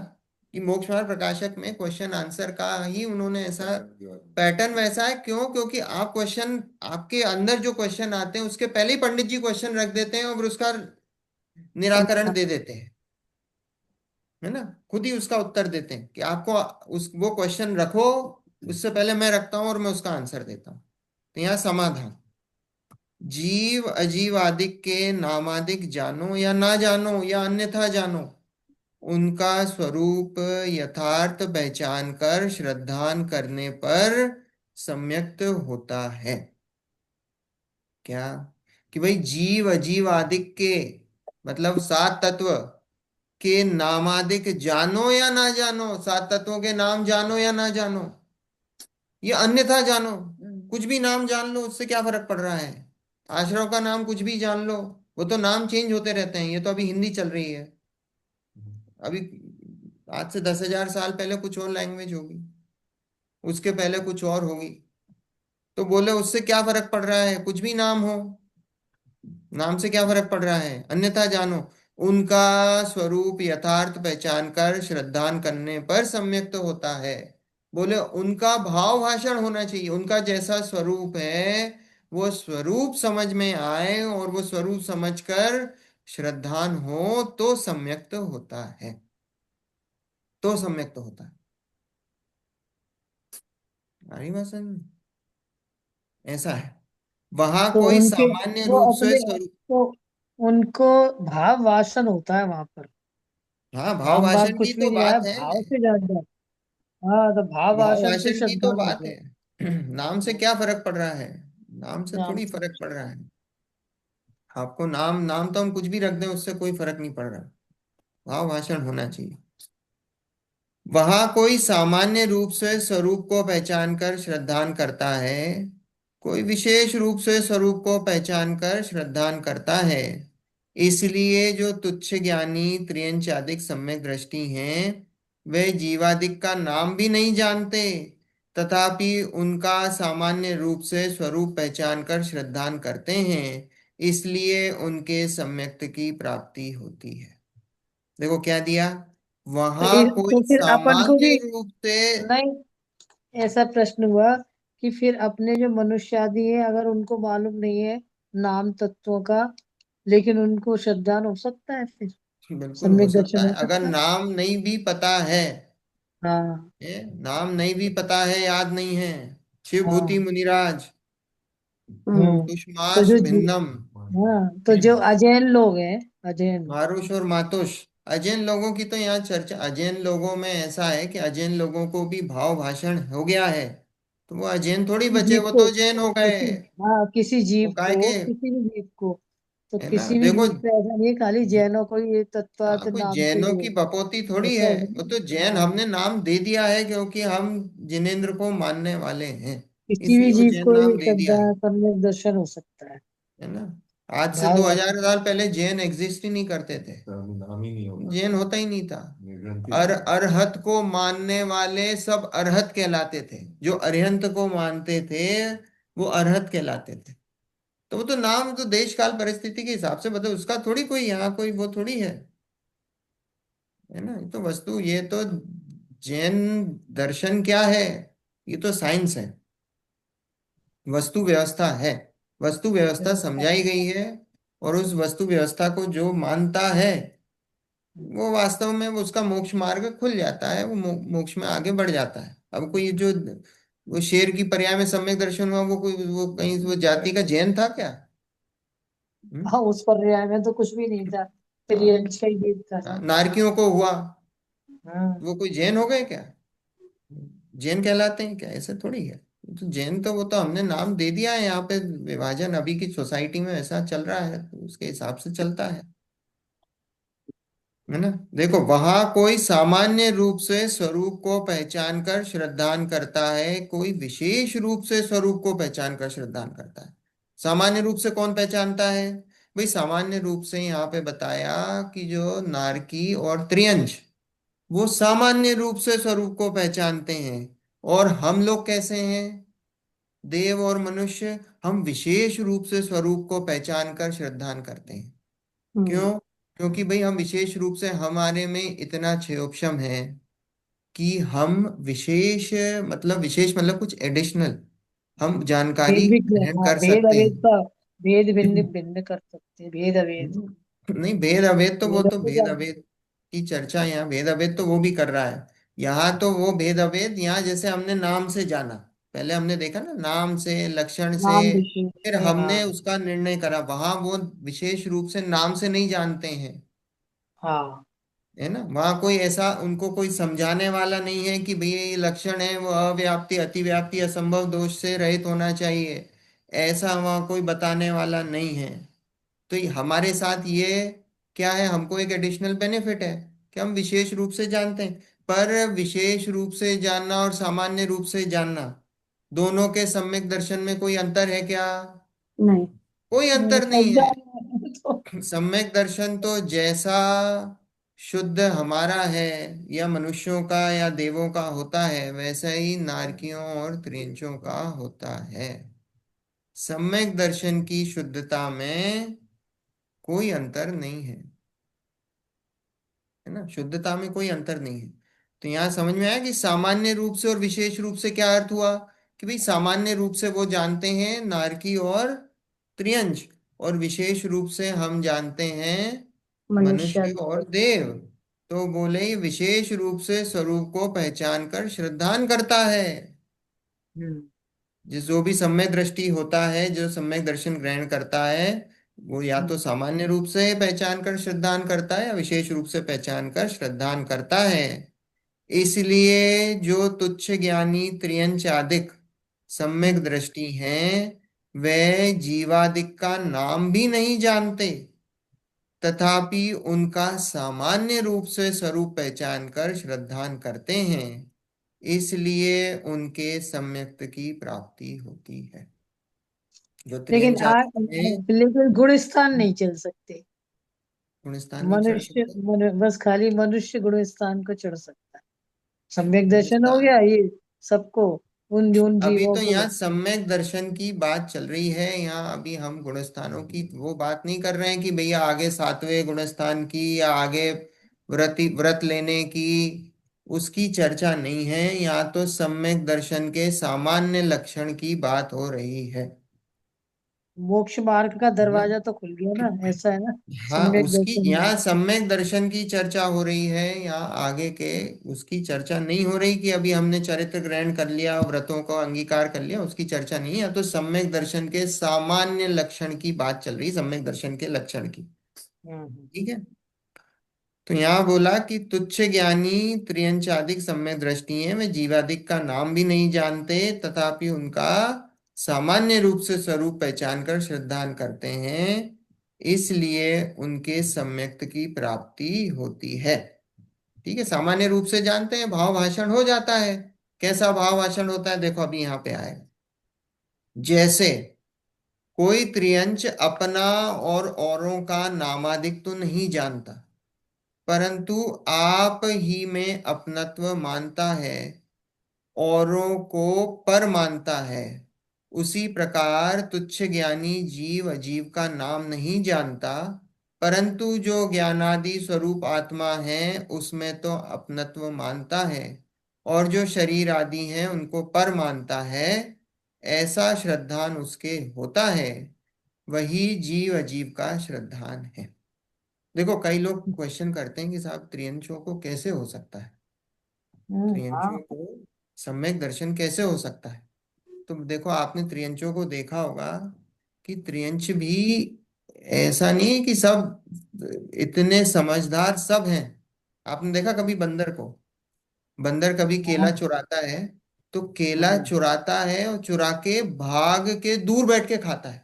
कि मोक्ष मार्ग प्रकाशक में क्वेश्चन आंसर का ही उन्होंने ऐसा पैटर्न वैसा है। क्यों? क्योंकि आप क्वेश्चन, आपके अंदर जो क्वेश्चन आते हैं उसके पहले ही पंडित जी क्वेश्चन रख देते हैं और फिर उसका निराकरण दे देते हैं, है ना। खुद ही उसका उत्तर देते हैं कि आपको उस वो क्वेश्चन रखो, उससे पहले मैं रखता हूं और मैं उसका आंसर देता हूं। तो यहाँ समाधान, जीव अजीव आदिक के नामादिक जानो या ना जानो या अन्यथा जानो, उनका स्वरूप यथार्थ पहचान कर श्रद्धान करने पर सम्यक्त होता है। क्या? कि भाई जीव अजीव आदिक के मतलब सात तत्व के नामादिक जानो या ना जानो, सात तत्वों के नाम जानो या ना जानो, ये अन्यथा जानो, कुछ भी नाम जान लो, उससे क्या फर्क पड़ रहा है? आश्रम का नाम कुछ भी जान लो, वो तो नाम चेंज होते रहते हैं। ये तो अभी हिंदी चल रही है, अभी आज से 10,000 साल पहले कुछ और लैंग्वेज होगी, उसके पहले कुछ और होगी। तो बोले उससे क्या फर्क पड़ रहा है? कुछ भी नाम हो, नाम से क्या फर्क पड़ रहा है? अन्यथा जानो, उनका स्वरूप यथार्थ पहचान कर श्रद्धान करने पर सम्यक तो होता है। बोले उनका भाव भाषण होना चाहिए, उनका जैसा स्वरूप है वो स्वरूप समझ में आए और वो स्वरूप समझकर श्रद्धान हो तो सम्यक तो होता है, तो सम्यक तो होता है। हमारी बात समझ में? ऐसा है। वहां तो कोई उनके सामान्य वो रूप से अपने स्वरूप, तो उनको भाव वासन होता है वहां पर। हाँ भाव नाम भाषण वाम की कुछ भी तो नहीं आया, बात है, भाव से जान जाए। हाँ, तो भाव भाव वासन से भाषण की तो श्रद्धान बात होते है। हैं। नाम से क्या फर्क पड़ रहा है? नाम से नाम थोड़ी से। फर्क पड़ रहा है। आपको नाम नाम तो हम कुछ भी रख दें उससे कोई फर्क नहीं पड़ रहा। भाव भाषण होना चाहिए। वहां कोई सामान्य रूप से स्वरूप को पहचान कर श्रद्धान करता है, कोई विशेष रूप से स्वरूप को पहचान कर श्रद्धान करता है। इसलिए जो तुच्छ ज्ञानी त्रियंचादिक सम्यक दृष्टि हैं, वे जीवादिक का नाम भी नहीं जानते, तथापि उनका सामान्य रूप से स्वरूप पहचान कर श्रद्धान करते हैं। इसलिए उनके सम्यक्त की प्राप्ति होती है। देखो क्या दिया, वहां कोई तो फिर अपन को सामान्य भी रूप से, नहीं, ऐसा प्रश्न हुआ कि फिर अपने जो मनुष्य आदि है, अगर उनको मालूम नहीं है नाम तत्वों का, लेकिन उनको श्रद्धान हो सकता है फिर, बिल्कुल हो सम्यक सकता दर्शन है। हो अगर सकता है। नाम नहीं भी पता है, हाँ। नाम नहीं भी पता है, याद नहीं है, शिव भूति हाँ। मुनिराज हम्म। तो सुषमासु जो भिन्नम, हाँ, तो जो अजैन लोग हैं, अजैन। मारुष और मातोष, अजैन लोगों की तो यहाँ चर्चा, अजैन लोगों में ऐसा है कि अजैन लोगों को भी भाव भाषण हो गया है, तो वो अजैन थोड़ी किसी बचे, जीव वो को, तो जैन हो गए। किसी, हाँ, किसी वो जीव काहे को, के, किसी भी जीव को, तो है ना, किसी भी देखो, जीव को ऐसा नहीं है, खाली जैनों को ये तत्वार्थ हाँ, कोई नाम से जैनों ही की है, बपौती थोड़ी ऐसा है, है। वो तो जैन हाँ, हमने नाम दे दिया है क्योंकि हम जिनेंद्र को मानने वाले हैं, किसी भी इसलिए वो जीव जैन को ये नाम दे दिया श्रद्धा है सम्यक दर्शन हो सकता है ना। आज से भाव 2000 भाषण। साल पहले जैन एग्जिस्ट ही नहीं करते थे, नाम ही नहीं होता। जैन होता ही नहीं था। ग्रंथि अरहत को मानने वाले सब अरहत कहलाते थे, जो अरिहंत को मानते थे वो अरहत कहलाते थे। तो वो तो नाम तो देश काल परिस्थिति के हिसाब से बदल, उसका थोड़ी कोई यहाँ कोई वो थोड़ी है ना। ये तो वस्तु, ये तो जैन दर्शन क्या है, ये तो साइंस है, वस्तु व्यवस्था है, वस्तु व्यवस्था समझाई गई है, और उस वस्तु व्यवस्था को जो मानता है वो वास्तव में वो उसका मोक्ष मार्ग खुल जाता है, वो मोक्ष में आगे बढ़ जाता है। अब कोई जो वो शेर की पर्याय में सम्यक दर्शन हुआ, वो कोई वो कहीं वो जाति का जैन था क्या? हम्म? हाँ, उस पर्याय में तो कुछ भी नहीं था, फिर ये हाँ, अच्छा ही जीव था ना। नारकियों को हुआ, हाँ, वो कोई जैन हो गए क्या? जैन कहलाते हैं क्या? ऐसे थोड़ी है। तो जैन तो वो तो हमने नाम दे दिया है, यहाँ पे विभाजन अभी की सोसाइटी में ऐसा चल रहा है, तो उसके हिसाब से चलता है ना। देखो, वहां कोई सामान्य रूप से स्वरूप को पहचान कर श्रद्धान करता है, कोई विशेष रूप से स्वरूप को पहचान कर श्रद्धान करता है। सामान्य रूप से कौन पहचानता है? भाई सामान्य रूप से यहाँ पे बताया कि जो नारकी और त्रियंच, वो सामान्य रूप से स्वरूप को पहचानते हैं, और हम लोग कैसे हैं, देव और मनुष्य, हम विशेष रूप से स्वरूप को पहचान कर श्रद्धान करते हैं। हम्म। क्यों? क्योंकि भाई हम विशेष रूप से, हमारे में इतना क्षयोक्षम है कि हम विशेष, मतलब विशेष मतलब कुछ एडिशनल हम जानकारी भेद भी, ग्रहण हाँ, कर भेद सकते अभेद हैं। का, भेद भिन्न भिन्न कर सकते हैं, भेद अभेद। नहीं, भेद अभेद तो वो भेद तो अभेद भेद अभेद की चर्चा, यहाँ भेद अभेद तो वो भी कर रहा है। यहाँ तो वो भेद अभेद, यहाँ जैसे हमने नाम से जाना, पहले हमने देखा ना, नाम से, लक्षण से, नाम विशेष फिर से, हमने हाँ। उसका निर्णय करा, वहां वो विशेष रूप से नाम से नहीं जानते हैं, हाँ, है ना। वहां कोई ऐसा उनको कोई समझाने वाला नहीं है कि भैया ये लक्षण है, वो अव्याप्ति अतिव्याप्ति असंभव दोष से रहित होना चाहिए, ऐसा वहां कोई बताने वाला नहीं है। तो ये हमारे साथ ये क्या है, हमको एक एडिशनल बेनिफिट है कि हम विशेष रूप से जानते हैं। पर विशेष रूप से जानना और सामान्य रूप से जानना, दोनों के सम्यक दर्शन में कोई अंतर है क्या? नहीं। कोई अंतर नहीं सब है। जान रहे हैं तो। सम्यक दर्शन तो जैसा शुद्ध हमारा है, या मनुष्यों का या देवों का होता है, वैसा ही नारकियों और त्रिंचों का होता है। सम्यक दर्शन की शुद्धता में कोई अंतर नहीं है ना, शुद्धता में कोई अंतर नहीं है। तो यहाँ समझ में आया कि सामान्य रूप से और विशेष रूप से क्या अर्थ हुआ, कि भाई सामान्य रूप से वो जानते हैं नारकी और त्रियंच, और विशेष रूप से हम जानते हैं मनुष्य मनुष्य और देव। तो बोले विशेष रूप से स्वरूप को पहचान कर श्रद्धान करता है। हम्म। जिस जो भी सम्यक दृष्टि होता है, जो सम्यक दर्शन ग्रहण करता है, वो या तो सामान्य रूप से पहचान कर श्रद्धान करता है, या विशेष रूप से पहचान कर श्रद्धान करता है। इसलिए जो तुच्छ ज्ञानी त्रियंचादिक सम्यक दृष्टि हैं, वे जीवादिक का नाम भी नहीं जानते, तथापि उनका सामान्य रूप से स्वरूप पहचान कर श्रद्धान करते हैं, इसलिए उनके सम्यक्त की प्राप्ति होती है। जो लेकिन त्रियंचादिक में लेकिन गुण स्थान नहीं चल सकते। गुण स्थान नहीं चढ़ सकते। बस खाली मनुष्य गुण स्थान को चढ़ सकता है। सम्यक गुण दर्शन हो स्थान, गया ये सबको, उन उन अभी जीवों तो को। यहाँ सम्यक दर्शन की बात चल रही है, यहाँ अभी हम गुणस्थानों की वो बात नहीं कर रहे हैं कि भैया आगे सातवें गुणस्थान की, या आगे व्रत लेने की, उसकी चर्चा नहीं है। यहाँ तो सम्यक दर्शन के सामान्य लक्षण की बात हो रही है। मोक्ष मार्ग का दरवाजा तो खुल गया ना, ऐसा है ना। हाँ, सम्यक उसकी दर्शन में। यहाँ सम्यक दर्शन की चर्चा हो रही है, या आगे के उसकी चर्चा नहीं हो रही कि अभी हमने चरित्र ग्रहण कर लिया, व्रतों को अंगीकार कर लिया, उसकी चर्चा नहीं है। तो सम्यक दर्शन के सामान्य लक्षण की बात चल रही, सम्यक दर्शन के लक्षण की। हम्म। ठीक है। तो यहाँ बोला कि तुच्छ ज्ञानी त्रियंचादिक सम्यक दृष्टि है, वे जीवादिक का नाम भी नहीं जानते, तथापि उनका सामान्य रूप से स्वरूप पहचान कर श्रद्धान करते हैं, इसलिए उनके सम्यक्त की प्राप्ति होती है। ठीक है, सामान्य रूप से जानते हैं, भाव भाषण हो जाता है। कैसा भाव भाषण होता है, देखो अभी यहाँ पे आए। जैसे कोई त्रियंच अपना और औरों का नामादिक तो नहीं जानता, परंतु आप ही में अपनत्व मानता है, औरों को पर मानता है। उसी प्रकार तुच्छ ज्ञानी जीव अजीव का नाम नहीं जानता, परंतु जो ज्ञानादि स्वरूप आत्मा है उसमें तो अपनत्व मानता है, और जो शरीर आदि हैं उनको पर मानता है। ऐसा श्रद्धान उसके होता है, वही जीव अजीव का श्रद्धान है। देखो, कई लोग क्वेश्चन करते हैं कि साहब त्रियंचों को कैसे हो सकता है, त्रियंचों हाँ। को सम्यक दर्शन कैसे हो सकता है। तो देखो, आपने त्रियंचों को देखा होगा कि त्रियंच भी ऐसा नहीं है कि सब इतने समझदार सब हैं। आपने देखा कभी बंदर को, बंदर कभी केला हाँ। चुराता है, तो केला हाँ। चुराता है और चुरा के भाग के दूर बैठ के खाता है।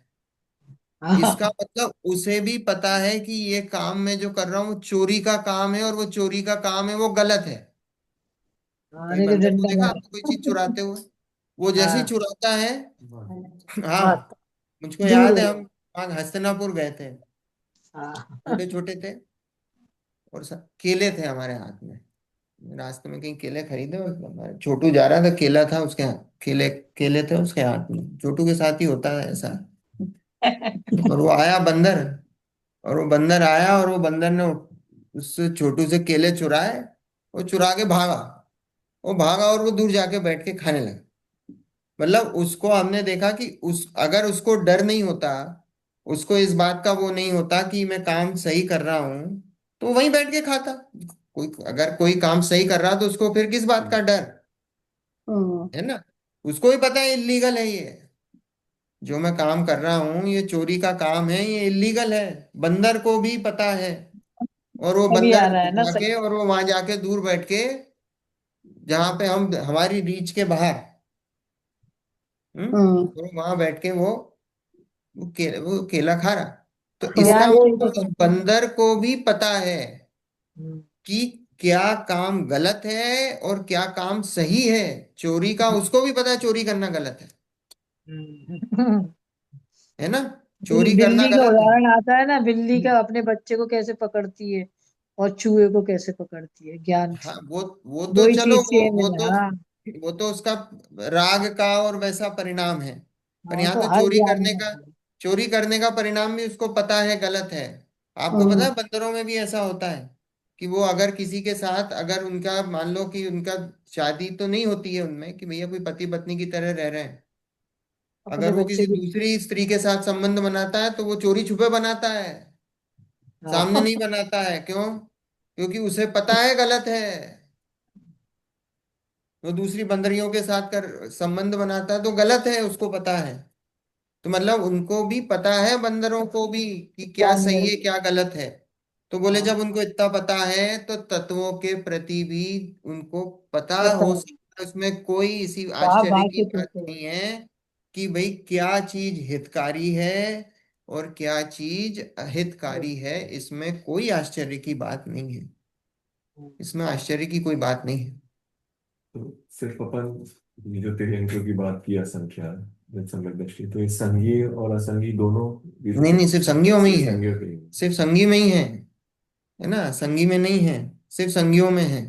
इसका हाँ। मतलब उसे भी पता है कि ये काम मैं जो कर रहा हूँ चोरी का काम है, और वो चोरी का काम है, वो गलत है। हाँ, कभी नहीं तो बंदर को डंडा देखा मार। आपने कोई चीज चुराते हुए? वो जैसे ही हाँ। चुराता है, हाँ। हाँ, मुझको दूर याद है हो हम वहाँ हस्तिनापुर गए थे, गया। छोटे हाँ। छोटे थे, और केले थे हमारे हाथ में। रास्ते में कहीं केले खरीदे, और हमारा छोटू जा रहा था, केला था उसके हाथ, केले केले थे उसके हाथ में। छोटू के साथ ही होता है ऐसा। और वो आया बंदर, और वो बंदर आया, और वो बंदर ने उस छोटू से केले चुराए, वो चुरा के भागा। वो भागा और वो दूर जाके बैठ के खाने लगा। मतलब उसको हमने देखा कि उस अगर उसको डर नहीं होता, उसको इस बात का वो नहीं होता कि मैं काम सही कर रहा हूं, तो वो वहीं बैठ के खाता। कोई अगर कोई काम सही कर रहा तो उसको फिर किस बात का डर, हम्म है ना। उसको भी पता है इलीगल है ये, जो मैं काम कर रहा हूँ ये चोरी का काम है, ये इलीगल है। बंदर को भी पता है। और वो अभी बंदर आ रहा है ना जाके, सही। और वो वहां जाके दूर बैठ के, जहां पे हम हमारी रीच के बाहर, हम्म तो वहां बैठ के वो केला खा रहा। तो इसका ध्यान से ही मतलब उस पकड़ते हैं। बंदर को भी पता है हम्म। कि क्या काम गलत है और क्या काम सही है। चोरी का उसको भी पता है, चोरी करना गलत हम्म। है ना। चोरी करना बिल्ली का गलत है। उदाहरण आता है ना, बिल्ली का अपने बच्चे को कैसे पकड़ती है और चूहे को कैसे पकड़ती है, ज्ञान हाँ, से। वो दो तो ही चलो, चीज सेम है। हाँ। वो तो उसका राग का और वैसा परिणाम है। पर हाँ, यहाँ तो तो हर ज्ञान में है। चोरी करने का परिणाम भी उसको पता है गलत है। आपको पता हम्म है बंदरों में भी ऐसा होता है कि वो अगर किसी के साथ, अगर उनका मान लो कि उनका शादी तो नहीं होती है उनमें, कि भैया कोई पति पत्नी की तरह रह रहे हैं, अपने अगर वो बच्चे किसी की। दूसरी स्त्री के साथ संबंध बनाता है तो वो चोरी छुपे बनाता है, सामने हाँ। नहीं बनाता है। क्यों? क्योंकि उसे पता है गलत है। वो दूसरी बंदरियों के साथ कर संबंध बनाता है तो गलत है, उसको पता है। तो मतलब उनको भी पता है, बंदरों को भी, कि क्या सही जानवर। है क्या गलत है। तो बोले हाँ, जब उनको इतना पता है तो तत्वों के प्रति भी उनको पता पता हो है। सकता है। उसमें कोई इसी कहा आश्चर्य की भाषित बात होते हैं। नहीं है कि भाई क्या चीज हितकारी है और क्या चीज अहितकारी है। इसमें कोई आश्चर्य की बात नहीं है, इसमें आश्चर्य की कोई बात नहीं है। तो सिर्फ अपन ये जो त्रियंत्रों की बात की, असंख्या सम्यक दृष्टि, तो ये संघीय और असंघीय दोनों ये जो नहीं नहीं, सिर्फ संज्ञों में ही सिर्फ है, संज्ञा के लिए। सिर्फ संज्ञी में ही है ना, संज्ञी में नहीं है, सिर्फ संज्ञों में है।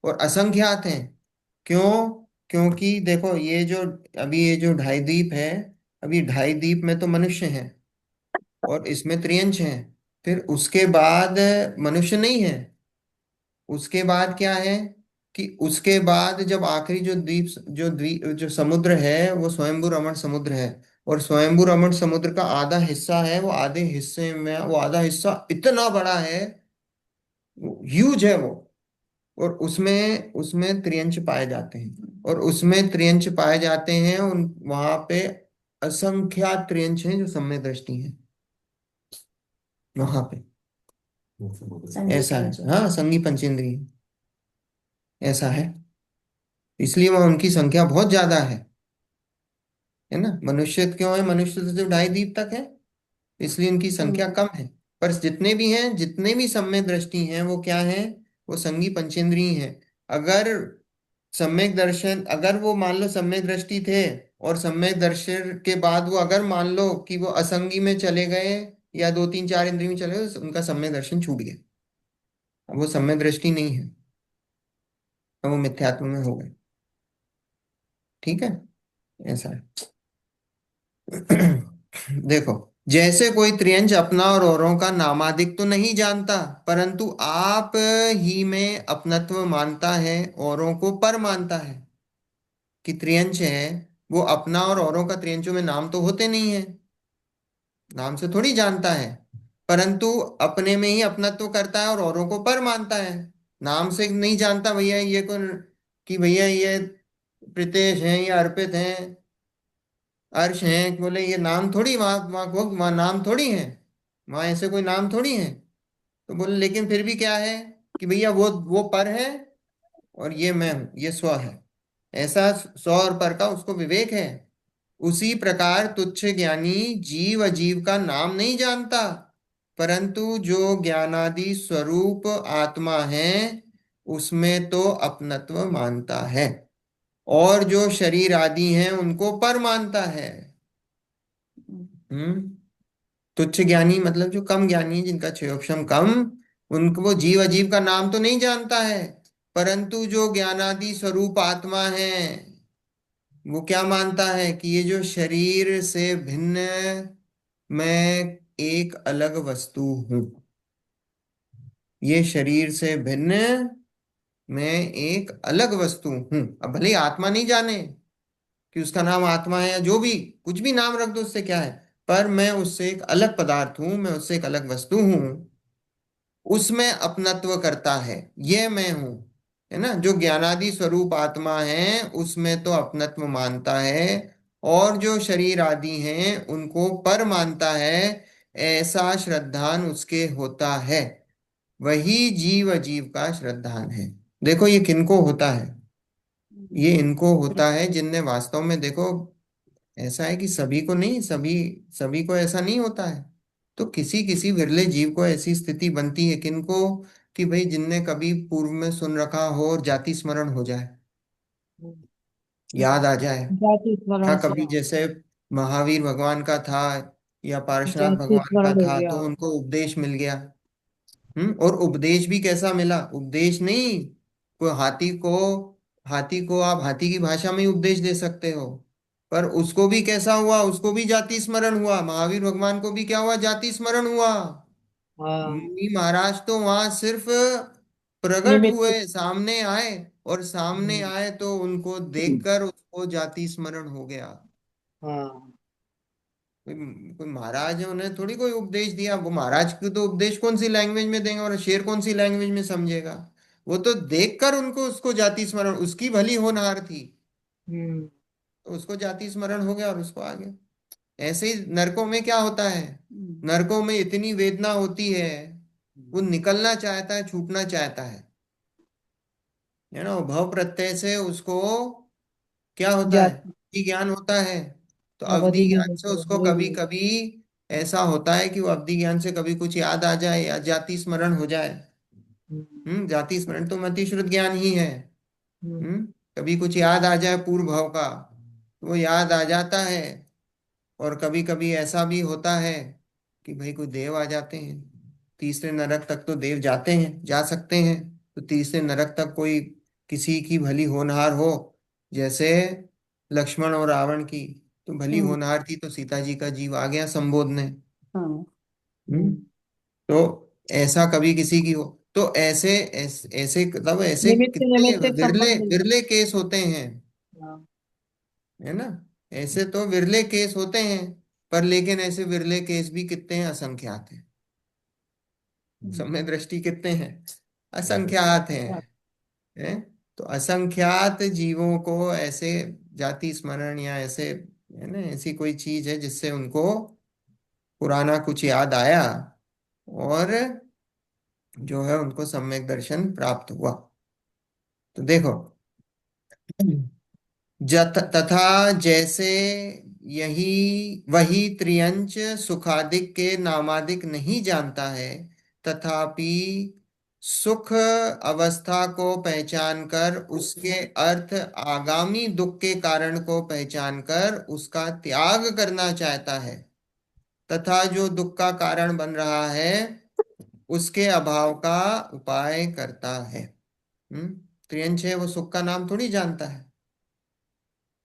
और असंख्यात हैं। क्यों? क्योंकि देखो ये जो, अभी ये जो ढाई द्वीप है, अभी ढाई द्वीप में तो मनुष्य हैं और इसमें त्रियंच हैं। फिर उसके बाद मनुष्य नहीं है। उसके बाद क्या है कि उसके बाद जब आखिरी जो द्वीप जो समुद्र है वो स्वयंभू रमण समुद्र है। और स्वयंभू रमण समुद्र का आधा हिस्सा है, वो आधे हिस्से में वो आधा हिस्सा इतना बड़ा है, ह्यूज है वो। और उसमें उसमें त्रियंच पाए जाते हैं, और उसमें त्रियंच पाए जाते हैं उन वहां पे असंख्यात त्रियंच हैं जो सम्यक दृष्टि हैं वहां पे। वो समुद्र। संगीत ऐसा है, पंचम। हाँ, संगी पंचेंद्रिय ऐसा है। इसलिए वह उनकी संख्या बहुत ज्यादा है ना। मनुष्य क्यों है, मनुष्य तो सिर्फ 2.5 द्वीप तक है, इसलिए इनकी संख्या कम है। पर जितने भी हैं, जितने भी सम्यक दृष्टि हैं, वो क्या है, वो संगी पंचेंद्रिय हैं। अगर सम्यक दर्शन, अगर वो मान लो सम्यक दृष्टि थे, और सम्यक दर्शन के बाद वो अगर मान लो कि वो असंगी में चले गए, या 2 3 4 इंद्रिय में चले गए, तो उनका सम्यक दर्शन छूट गया। अब वो सम्यक दृष्टि नहीं है, अब वो मिथ्यात्व में हो गए। ठीक है, ऐसा है। देखो, जैसे कोई त्रियंच अपना और औरों का नामादिक तो नहीं जानता, परंतु आप ही में अपनत्व मानता है, औरों को पर मानता है। कि त्रियंच है, वो अपना और औरों का, त्रियंचों में नाम तो होते नहीं है, नाम से थोड़ी जानता है, परंतु अपने में ही अपनत्व करता है और औरों को पर मानता है। नाम से नहीं जानता भैया ये कौन, कि भैया ये प्रीतेश हैं, ये अर्पित हैं, अर्श हैं, बोले ये नाम थोड़ी, वहाँ वहाँ वहाँ नाम थोड़ी है, वहाँ ऐसे कोई नाम थोड़ी है। तो बोले लेकिन फिर भी क्या है, कि भैया वो पर है, और ये मैं हूं, ये स्व है। ऐसा स्व और पर का उसको विवेक है। उसी प्रकार तुच्छ ज्ञानी जीव अजीव का नाम नहीं जानता, परंतु जो ज्ञानादि स्वरूप आत्मा है, उसमें तो अपनत्व मानता है, और जो शरीर आदि हैं उनको पर मानता है। हम्म। तुच्छ ज्ञानी मतलब जो कम ज्ञानी है, जिनका क्षयोक्षम कम, उनको वो जीव अजीव का नाम तो नहीं जानता है, परंतु जो ज्ञानादि स्वरूप आत्मा है, वो क्या मानता है, कि ये जो शरीर से भिन्न मैं एक अलग वस्तु हूं, ये शरीर से भिन्न मैं एक अलग वस्तु हूं। अब भले ही आत्मा नहीं जाने कि उसका नाम आत्मा है, या जो भी कुछ भी नाम रख दो, उससे क्या है, पर मैं उससे एक अलग पदार्थ हूं, मैं उससे एक अलग वस्तु हूं, उसमें अपनत्व करता है, ये मैं हूं। है ना, जो ज्ञानादि स्वरूप आत्मा है उसमें तो अपनत्व मानता है, और जो शरीर आदि हैं उनको पर मानता है। ऐसा श्रद्धान उसके होता है, वही जीव अजीव का श्रद्धान है। देखो ये किनको होता है, ये इनको होता है जिनने वास्तव में, देखो ऐसा है कि सभी को नहीं, सभी सभी को ऐसा नहीं होता है। तो किसी किसी विरले जीव को ऐसी स्थिति बनती है, किनको, कि भाई जिनने कभी पूर्व में सुन रखा हो और जाति स्मरण हो जाए, याद आ जाए। जाति या स्मरण से, कभी जैसे महावीर भगवान का था, या पार्श्वनाथ जाति भगवान का स्मरण हो था, गया। तो उनको उपदेश मिल गया। और उपदेश भी कैसा मिला, उपदेश नहीं, कोई हाथी को आप हाथी की भाषा में ही उपदेश दे सकते हो, पर उसको भी कैसा हुआ, उसको भी जाति स्मरण हुआ। महावीर भगवान को भी क्या हुआ, जाति स्मरण हुआ। हाँ, मुनि महाराज तो वहां सिर्फ प्रकट निमित्त। हुए, सामने आए, और सामने हम्म, आए तो उनको देखकर उसको जाति स्मरण हो गया। हाँ। कोई कोई महाराज है, उन्हें थोड़ी कोई उपदेश दिया, वो महाराज को तो उपदेश कौन सी लैंग्वेज में देंगे, और शेर कौन सी लैंग्वेज में समझेगा। वो तो देखकर उनको उसको जाति स्मरण, उसकी भली होनहार थी, हम्म, तो उसको जाति स्मरण हो गया और उसको आ गया। ऐसे ही नरकों में क्या होता है, नरकों में इतनी वेदना होती है, वो निकलना चाहता है, छूटना चाहता है ना, वो भव प्रत्यय से उसको क्या होता है, जाति अवधि ज्ञान होता है। तो अवधि अवधि नहीं ज्ञान से होते, उसको वही कभी वही। कभी ऐसा होता है कि वो अवधि ज्ञान से कभी कुछ याद आ जाए, या जाति स्मरण हो जाए। हम्म, जाति स्मरण तो मति श्रुत ज्ञान ही है। हम्म, कभी कुछ याद आ जाए पूर्व भाव का, तो वो याद आ जाता है। और कभी कभी ऐसा भी होता है कि भाई कोई देव आ जाते हैं, तीसरे नरक तक तो देव जाते हैं, जा सकते हैं। तो तीसरे नरक तक कोई किसी की भली होनहार हो, जैसे लक्ष्मण और रावण की तो भली हम्म, होनहार थी, तो सीता जी का जीव आ गया संबोधने। हाँ, हम्म। हम्म। तो ऐसा कभी किसी की हो, तो ऐसे मतलब ऐसे निमित्त कितने निमित्त विरले संबंध मिलता विरले केस होते हैं, है। हाँ, है ना। ऐसे तो विरले केस होते हैं, पर लेकिन ऐसे विरले केस भी कितने हैं, असंख्यात हैं। समय दृष्टि कितने हैं, असंख्यात हैं। तो असंख्यात जीवों को ऐसे जाति स्मरण या ऐसे, है ना, ऐसी कोई चीज है जिससे उनको पुराना कुछ याद आया और जो है उनको सम्यक दर्शन प्राप्त हुआ। तो देखो, तथा जैसे यही वही त्रियंच सुखादिक के नामादिक नहीं जानता है, तथापि सुख अवस्था को पहचान कर उसके अर्थ आगामी दुख के कारण को पहचान कर उसका त्याग करना चाहता है, तथा जो दुख का कारण बन रहा है उसके अभाव का उपाय करता है। हम्म। त्रियंच है, वो सुख का नाम थोड़ी जानता है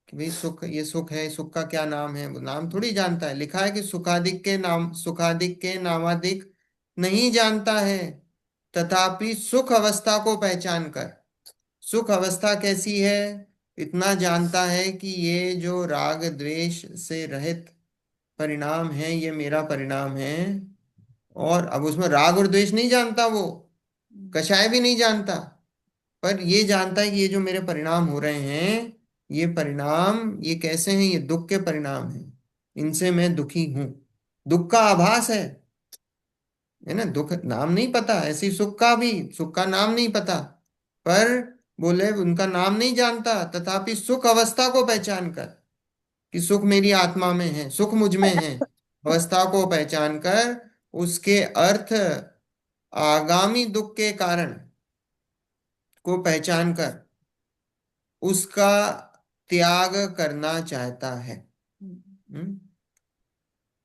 कि भाई सुख, ये सुख है, सुख का क्या नाम है, वो नाम थोड़ी जानता है। लिखा है कि सुखादिक के नाम, सुखादिक के नामादिक नहीं जानता है, तथापि सुख अवस्था को पहचान कर, सुख अवस्था कैसी है इतना जानता है कि ये जो राग द्वेष से रहित परिणाम है ये मेरा परिणाम है। और अब उसमें राग और द्वेष नहीं जानता वो, कषाय भी नहीं जानता, पर ये जानता है कि ये जो मेरे परिणाम हो रहे हैं, ये परिणाम ये कैसे हैं, ये दुख के परिणाम हैं, इनसे मैं दुखी हूं। दुख का आभास है ना, दुख नाम नहीं पता, ऐसी सुख का भी, सुख का नाम नहीं पता, पर बोले उनका नाम नहीं जानता, तथापि सुख अवस्था को पहचान कर कि सुख मेरी आत्मा में है, सुख मुझ में है, अवस्था को पहचान कर उसके अर्थ आगामी दुख के कारण को पहचान कर उसका त्याग करना चाहता है। हम्म।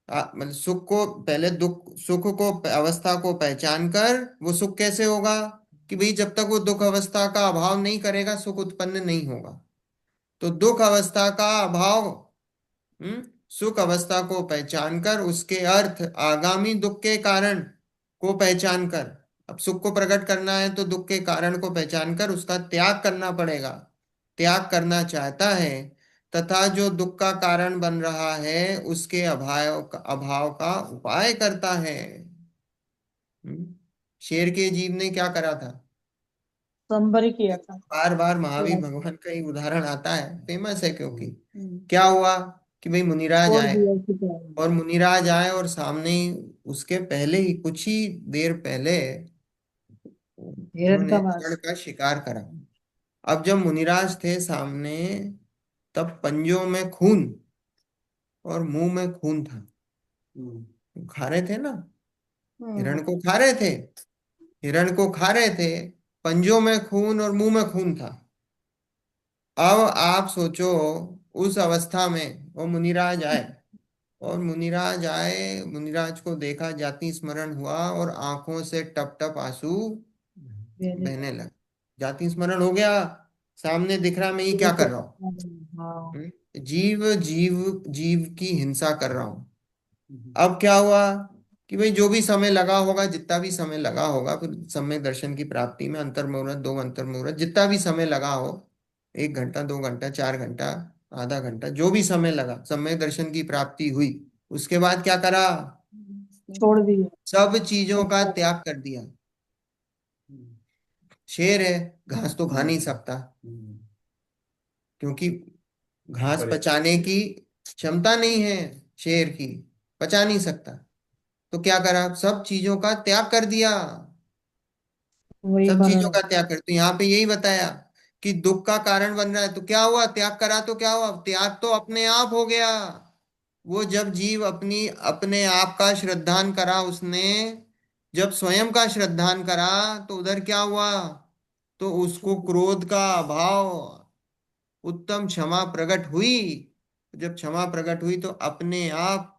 मतलब सुख को पहले, दुख सुख को अवस्था को पहचान कर, वो सुख कैसे होगा कि भाई जब तक वो दुख अवस्था का अभाव नहीं करेगा सुख उत्पन्न नहीं होगा। तो दुख अवस्था का अभाव, हम्म, सुख अवस्था को पहचान कर उसके अर्थ आगामी दुख के कारण को पहचान कर, अब सुख को प्रकट करना है तो दुख के कारण को पहचान कर उसका त्याग करना पड़ेगा, त्याग करना चाहता है, तथा जो दुख का कारण बन रहा है उसके अभाव का उपाय करता है। शेर के जीव ने क्या करा था, संबर किया था। बार बार महावीर भगवान का ही उदाहरण आता है, फेमस है, क्योंकि क्या हुआ कि भाई मुनिराज छोड़ आए, दिया उसकी तरह। और मुनिराज आए और सामने ही, उसके पहले ही कुछ ही देर पहले हिरण उन्होंने का हिरण मांस। का शिकार करा। अब जब मुनिराज थे सामने, तब पंजों में खून और मुंह में खून था, खा रहे थे ना, हिरण को खा रहे थे, हिरण को खा रहे थे, पंजों में खून और मुंह में खून था। अब आप सोचो, उस अवस्था में वो मुनिराज आए, और मुनिराज आए, मुनिराज को देखा, जाति स्मरण हुआ और आंखों से टप टप आंसू मेरे बहने लगे। जाति स्मरण हो गया, सामने दिख रहा मैं ये क्या कर रहा हूँ, हाँ। जीव जीव जीव की हिंसा कर रहा हूँ। अब क्या हुआ कि भाई जो भी समय लगा होगा, जितना भी समय लगा होगा, फिर समय दर्शन की प्राप्ति में अंतर मुहूर्त, दो अंतर मुहूर्त, जितना भी समय लगा हो, 1 घंटा, 2 घंटा, 4 घंटा, आधा घंटा, जो भी समय लगा, समय दर्शन की प्राप्ति हुई। उसके बाद क्या करा, छोड़ दिया। सब चीजों का त्याग कर दिया। शेर है, घास तो खा नहीं सकता, क्योंकि घास पचाने की क्षमता नहीं है शेर की, पचा नहीं सकता। तो क्या करा, सब चीजों का त्याग कर दिया, वही सब मरण चीजों है। का त्याग कर। तो यहाँ पे यही बताया कि दुख का कारण बन रहा है, तो क्या हुआ, त्याग करा तो क्या हुआ, त्याग तो अपने आप हो गया। वो जब जीव अपनी अपने आप का श्रद्धान करा उसने, जब स्वयं का श्रद्धान करा, तो उधर क्या हुआ, तो उसको क्रोध का अभाव, उत्तम क्षमा प्रकट हुई। जब क्षमा प्रकट हुई तो अपने आप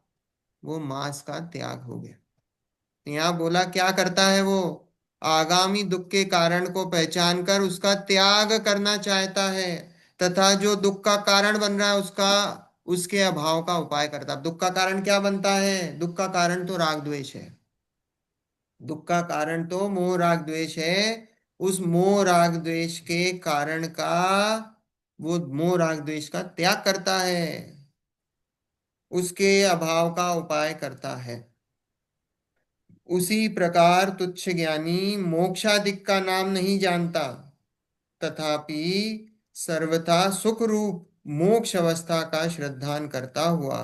वो मांस का त्याग हो गया। तो यहाँ बोला क्या करता है वो, आगामी दुख के कारण को पहचान कर उसका त्याग करना चाहता है, तथा जो दुख का कारण बन रहा है उसका, उसके अभाव का उपाय करता है। दुख का कारण क्या बनता है, दुख का कारण तो राग द्वेष है, दुख का कारण तो मोह राग द्वेष है। उस मोह राग द्वेष के कारण का, वो मोह राग द्वेष का त्याग करता है। उसके अभाव का उपाय करता है। उसी प्रकार तुच्छ ज्ञानी मोक्षादिक का नाम नहीं जानता, तथापि सर्वथा सुख रूप मोक्ष अवस्था का श्रद्धान करता हुआ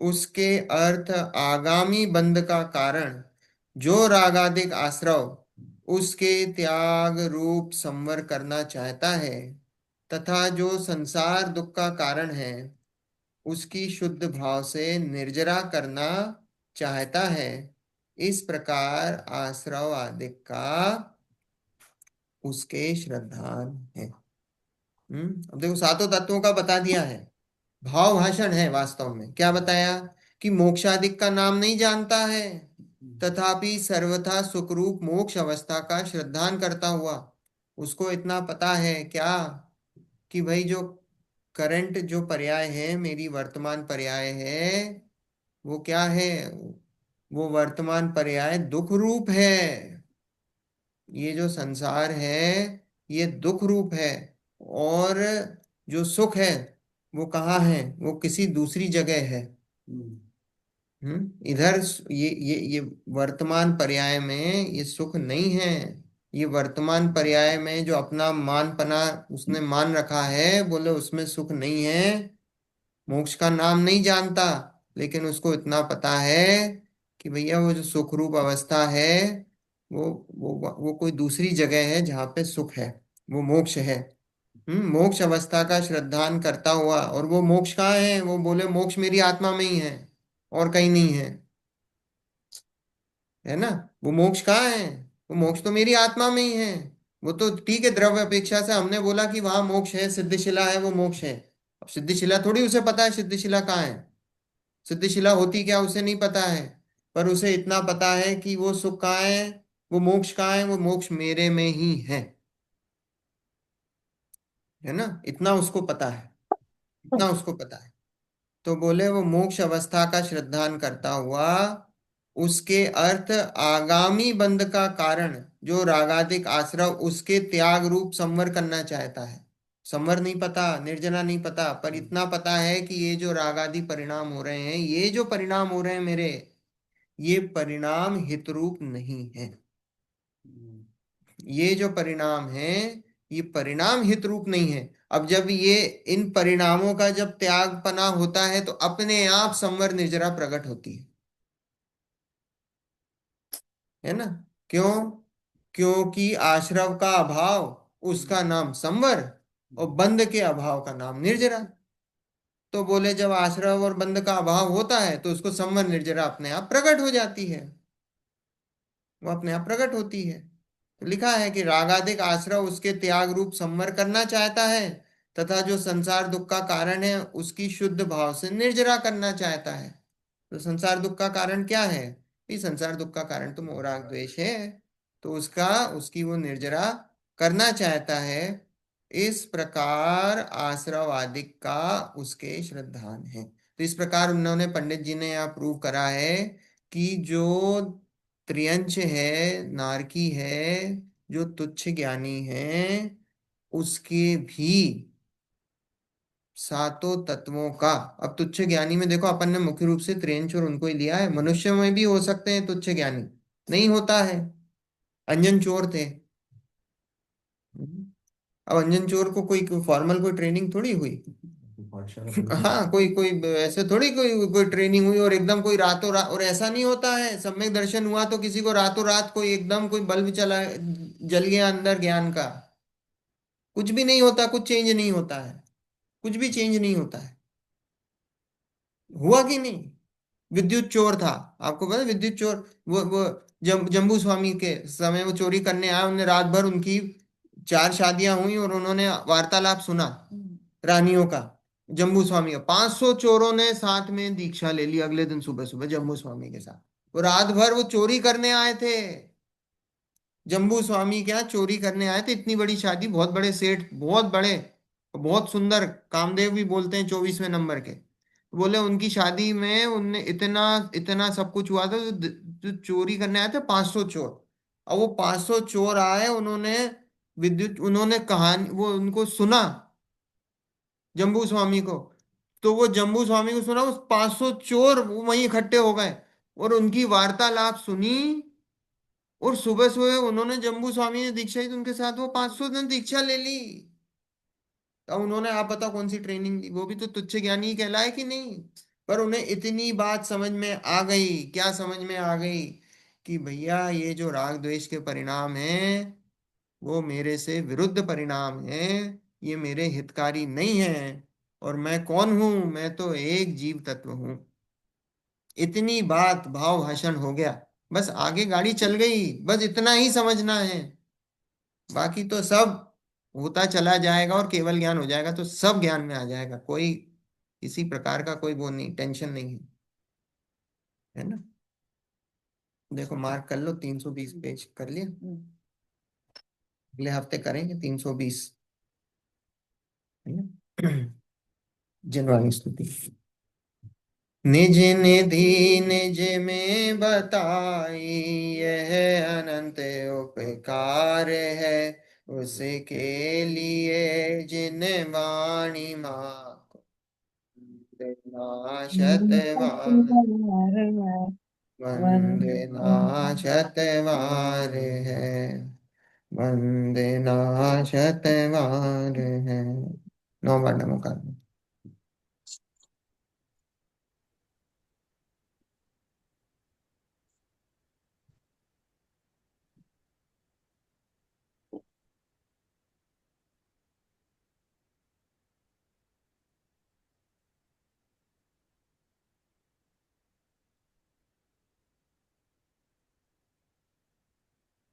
उसके अर्थ आगामी बंध का कारण जो रागादिक आश्रव उसके त्याग रूप संवर करना चाहता है, तथा जो संसार दुख का कारण है उसकी शुद्ध भाव से निर्जरा करना चाहता है, इस प्रकार आश्रव आदि का उसके श्रद्धान है। अब देखो सातों तत्वों का बता दिया है, भाव भाषण है। वास्तव में क्या बताया कि मोक्षादिक का नाम नहीं जानता है, तथापि सर्वथा सुखरूप मोक्ष अवस्था का श्रद्धान करता हुआ उसको इतना पता है क्या कि भाई जो करंट जो पर्याय है, मेरी वर्तमान पर्याय है, वो क्या है? वो वर्तमान पर्याय दुख रूप है। ये जो संसार है ये दुख रूप है, और जो सुख है वो कहाँ है? वो किसी दूसरी जगह है। इधर ये वर्तमान पर्याय में ये सुख नहीं है। ये वर्तमान पर्याय में जो अपना मान पना उसने मान रखा है, बोले उसमें सुख नहीं है, मोक्ष का नाम नहीं जानता, लेकिन उसको इतना पता है कि भैया वो जो सुख रूप अवस्था है वो वो कोई दूसरी जगह है जहाँ पे सुख है, वो मोक्ष है। मोक्ष अवस्था का श्रद्धान करता हुआ, और वो मोक्ष कहाँ है? वो बोले मोक्ष मेरी आत्मा में ही है और कहीं नहीं है, है ना? वो मोक्ष कहाँ है? वो मोक्ष तो मेरी आत्मा में ही है। वो तो ठीक है, द्रव्य अपेक्षा से हमने बोला कि वहां मोक्ष है, सिद्धिशिला है, वो मोक्ष है। अब सिद्धिशिला थोड़ी उसे पता है सिद्धिशिला कहाँ है, सिद्धिशिला होती क्या उसे नहीं पता है, पर उसे इतना पता है कि वो सुख कहाँ है, वो मोक्ष कहाँ है, वो मोक्ष मेरे में ही है ना? इतना उसको पता है, इतना उसको पता है। तो बोले वो मोक्ष अवस्था का श्रद्धान करता हुआ उसके अर्थ आगामी बंध का कारण जो रागादिक आश्रव उसके त्याग रूप संवर करना चाहता है। संवर नहीं पता, निर्जना नहीं पता, पर इतना पता है कि ये जो रागादि परिणाम हो रहे हैं, ये जो परिणाम हो रहे हैं मेरे, ये परिणाम हितरूप नहीं है। ये जो परिणाम है ये परिणाम हित रूप नहीं है। अब जब ये इन परिणामों का जब त्यागपना होता है तो अपने आप संवर निर्जरा प्रकट होती है ना? क्यों? क्योंकि आश्रव का अभाव उसका नाम संवर, और बंध के अभाव का नाम निर्जरा। तो बोले जब आश्रव और बंध का अभाव होता है तो उसको संवर निर्जरा अपने आप प्रकट हो जाती है, वो अपने आप प्रकट होती है। तो लिखा है कि रागादिक आश्रय उसके त्याग रूप संवर करना चाहता है, तथा जो संसार दुख का कारण है उसकी शुद्ध भाव से निर्जरा करना चाहता है। तो संसार दुख का कारण क्या है? ये संसार दुख का कारण तो मोह राग द्वेष है। तो उसका उसकी वो निर्जरा करना चाहता है। इस प्रकार आश्रव आदिक का उसके श्रद्धान है। तो इस प्रकार उन्होंने, पंडित जी ने यहाँ प्रूव करा है कि जो त्रियंच है, नारकी है, जो तुच्छ ज्ञानी है, उसके भी सातों तत्वों का, अब तुच्छ ज्ञानी में देखो अपन ने मुख्य रूप से त्रियंच और उनको ही लिया है, मनुष्य में भी हो सकते हैं तुच्छ ज्ञानी, नहीं होता है। अंजन चोर थे। अब अंजन चोर को कोई फॉर्मल कोई ट्रेनिंग थोड़ी हुई। पाठशाला थोड़ी थी। हाँ, कोई कोई ऐसे थोड़ी कोई कोई ट्रेनिंग हुई और एकदम कोई रातों रात, और ऐसा नहीं होता है सम्यक दर्शन हुआ तो किसी को रातों रात कोई एकदम कोई बल्ब चला, जल गया अंदर ज्ञान का। कुछ भी नहीं होता, कुछ चेंज नहीं होता है, कुछ भी चेंज नहीं होता है। हुआ कि नहीं? विद्युत चोर था, आपको पता है विद्युत चोर, वो जम्बू स्वामी के समय वो चोरी करने आए, उन्होंने रात भर उनकी 4 शादियां हुई और उन्होंने वार्तालाप सुना रानियों का, जम्बू स्वामी का। 500 चोरों ने साथ में दीक्षा ले ली अगले दिन सुबह सुबह जम्बू स्वामी के साथ। वो रात भर वो चोरी करने आए थे, जम्बू स्वामी क्या चोरी करने आए थे। इतनी बड़ी शादी, बहुत बड़े सेठ, बहुत बड़े, बहुत सुंदर, कामदेव भी बोलते हैं 24वें नंबर के। बोले उनकी शादी में उनने इतना इतना सब कुछ हुआ था, जो चोरी करने आए थे 500 चोर। और वो 500 चोर आए, उन्होंने विद्युत, उन्होंने कहानी वो उनको सुना जम्बू स्वामी को, तो वो जम्बू स्वामी को सुना, उस 500 चोर वो वहीं इकट्ठे हो गए और उनकी वार्तालाप सुनी। और सुबह सुबह उन्होंने, जम्बू स्वामी ने दीक्षा ली तो उनके साथ वो 500 ने दीक्षा ले ली। अब उन्होंने, आप बताओ कौन सी ट्रेनिंग दी, वो भी तो तुच्छ ज्ञानी ही कहलाए कि नहीं। पर उन्हें इतनी बात समझ में आ गई, क्या समझ में आ गई, कि भैया ये जो राग द्वेष के परिणाम हैं वो मेरे से विरुद्ध परिणाम है, ये मेरे हितकारी नहीं है। और मैं कौन हूं, मैं तो एक जीव तत्व हूं। इतनी बात, भाव भाषण हो गया, बस आगे गाड़ी चल गई, बस इतना ही समझना है। बाकी तो सब होता चला जाएगा और केवल ज्ञान हो जाएगा, तो सब ज्ञान में आ जाएगा। कोई किसी प्रकार का कोई वो नहीं, टेंशन नहीं है, है ना। देखो मार्क कर लो, 320 पेज कर लिया। अगले हफ्ते करेंगे 320, है ना। जिनवाणी स्तुति। निज निधि निज में बताई, यह अनंत उपकार है, उसके लिए जिन वाणी माँ शतवार, वंदना शतवार है, वंदना शतवार है। 9 बार नमोकार।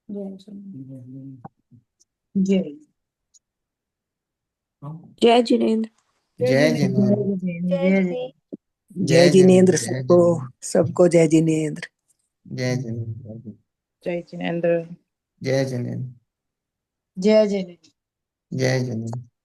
जय जय जिनेन्द्र। जय जिनेन्द्र। जय जय जिनेन्द्र। जय जय जिनेन्द्र जिनेन्द्र। जय सबको, जिनेन्द्र। सबको जय जिनेन्द्र। जय जिनेन्द्र। जय जिनेन्द्र। जय जिनेन्द्र। जय जिनेन्द्र। जय जिनेन्द्र।